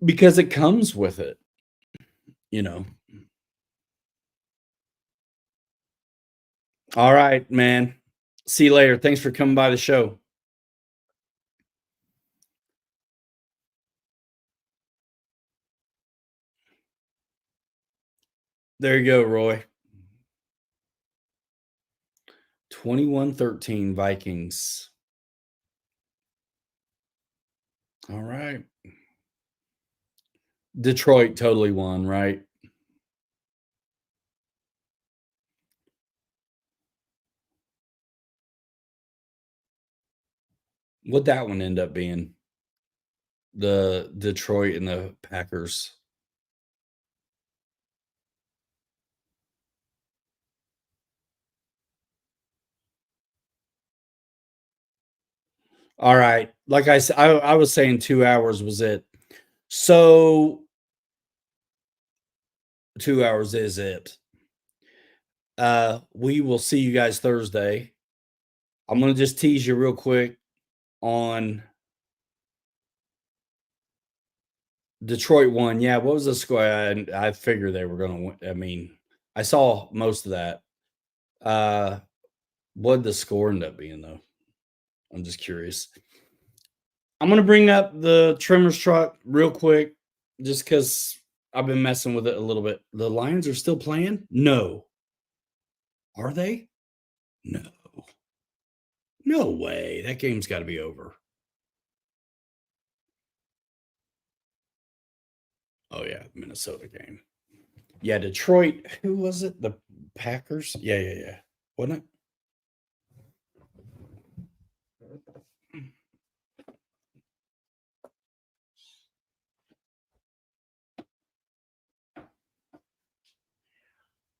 because it comes with it, you know. All right, man. See you later. Thanks for coming by the show. There you go, Roy. 21-13 Vikings. All right. Detroit totally won, right? What that one end up being? The Detroit and the Packers. All right. Like I said, I was saying 2 hours was it. So 2 hours is it. We will see you guys Thursday. I'm gonna just tease you real quick on Detroit won. Yeah, what was the score? I figured they were gonna win. I mean, I saw most of that. Uh, what'd the score end up being though? I'm just curious. I'm gonna bring up the trimmers truck real quick, just because I've been messing with it a little bit. The Lions are still playing? No. Are they? No. No way. That game's got to be over. Oh yeah, Minnesota game. Yeah, Detroit. Who was it? The Packers? Yeah, yeah, yeah. Wasn't it?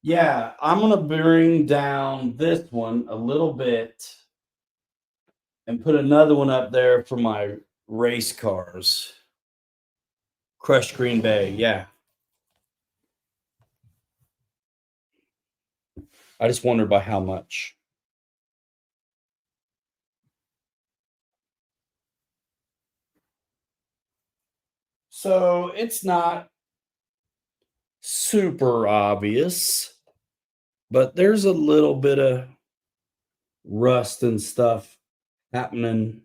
Yeah, I'm gonna bring down this one a little bit and put another one up there for my race cars. Crushed Green Bay. Yeah. I just wondered by how much. So it's not super obvious, but there's a little bit of rust and stuff happening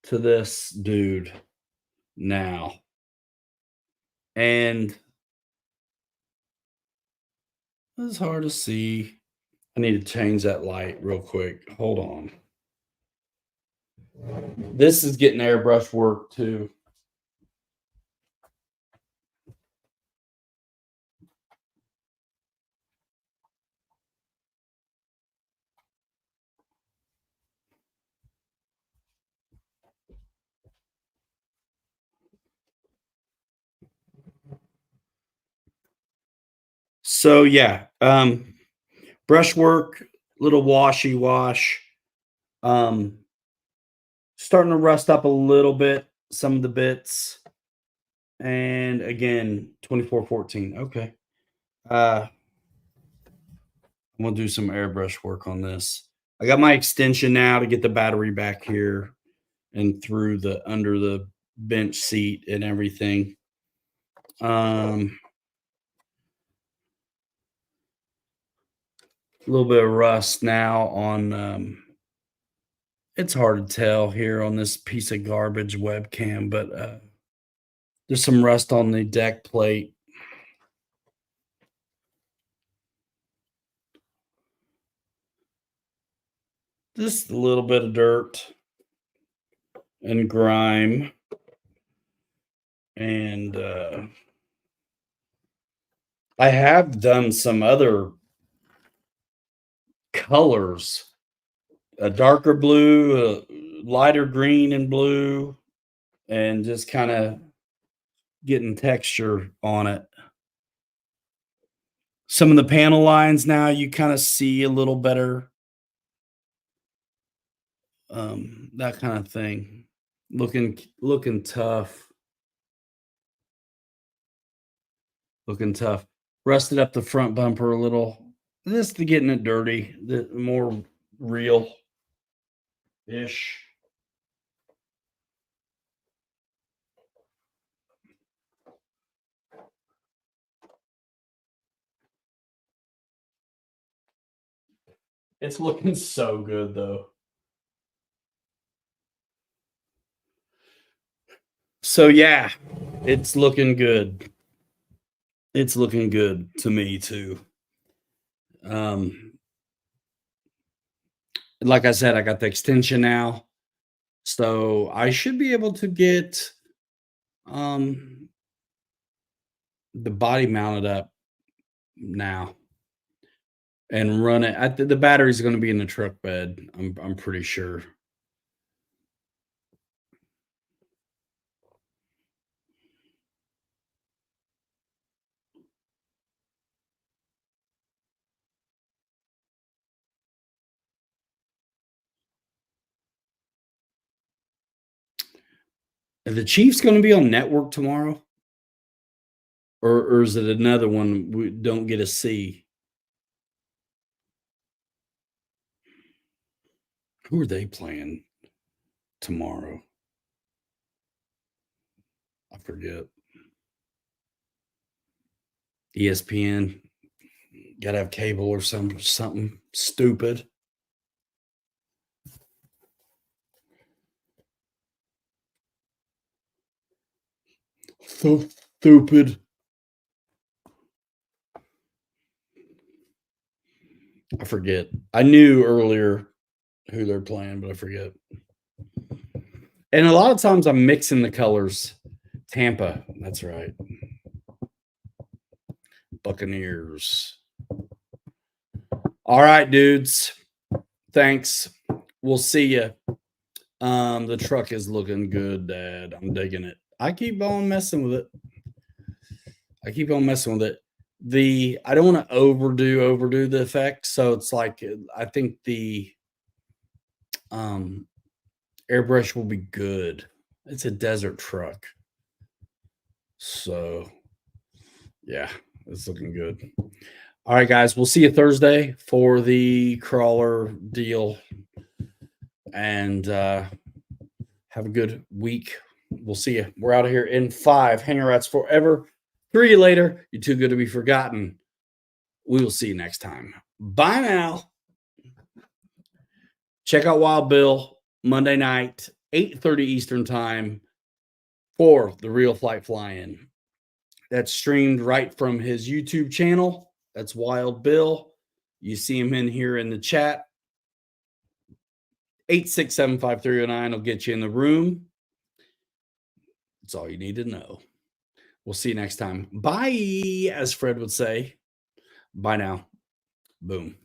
to this dude now. And it's hard to see. I need to change that light real quick. Hold on. This is getting airbrush work too. So yeah, brushwork, little washy wash. Starting to rust up a little bit, some of the bits. And again, 2414. Okay. I'm gonna do some airbrush work on this. I got my extension now to get the battery back here and through the under the bench seat and everything. A little bit of rust now on it's hard to tell here on this piece of garbage webcam, but there's some rust on the deck plate. Just a little bit of dirt and grime. And I have done some other colors, a darker blue, a lighter green and blue, and just kind of getting texture on it. Some of the panel lines now you kind of see a little better. That kind of thing. Looking tough. Looking tough. Rusted up the front bumper a little. Just to getting it dirty, the more real ish. It's looking so good though. So yeah, it's looking good. It's looking good to me too. Like I said, I got the extension now. So I should be able to get the body mounted up now and run it. The battery's going to be in the truck bed. I'm pretty sure. Are the Chiefs going to be on network tomorrow? Or is it another one we don't get to see? Who are they playing tomorrow? I forget. ESPN. Gotta have cable or something stupid. So stupid. I forget. I knew earlier who they're playing, but I forget. And a lot of times I'm mixing the colors. Tampa, that's right. Buccaneers. All right, dudes. Thanks. We'll see you. The truck is looking good, Dad. I'm digging it. I keep on messing with it. I don't want to overdo the effect. So it's like I think the airbrush will be good. It's a desert truck. So yeah, it's looking good. All right, guys. We'll see you Thursday for the crawler deal. And have a good week. We'll see you. We're out of here in 5. Hanger Rats forever. 3 later. You're too good to be forgotten. We will see you next time. Bye now. Check out Wild Bill Monday night, 8:30 Eastern time for the Real Flight Fly-In. That's streamed right from his YouTube channel. That's Wild Bill. You see him in here in the chat. 8675309 will get you in the room. That's all you need to know. We'll see you next time. Bye, as Fred would say. Bye now. Boom.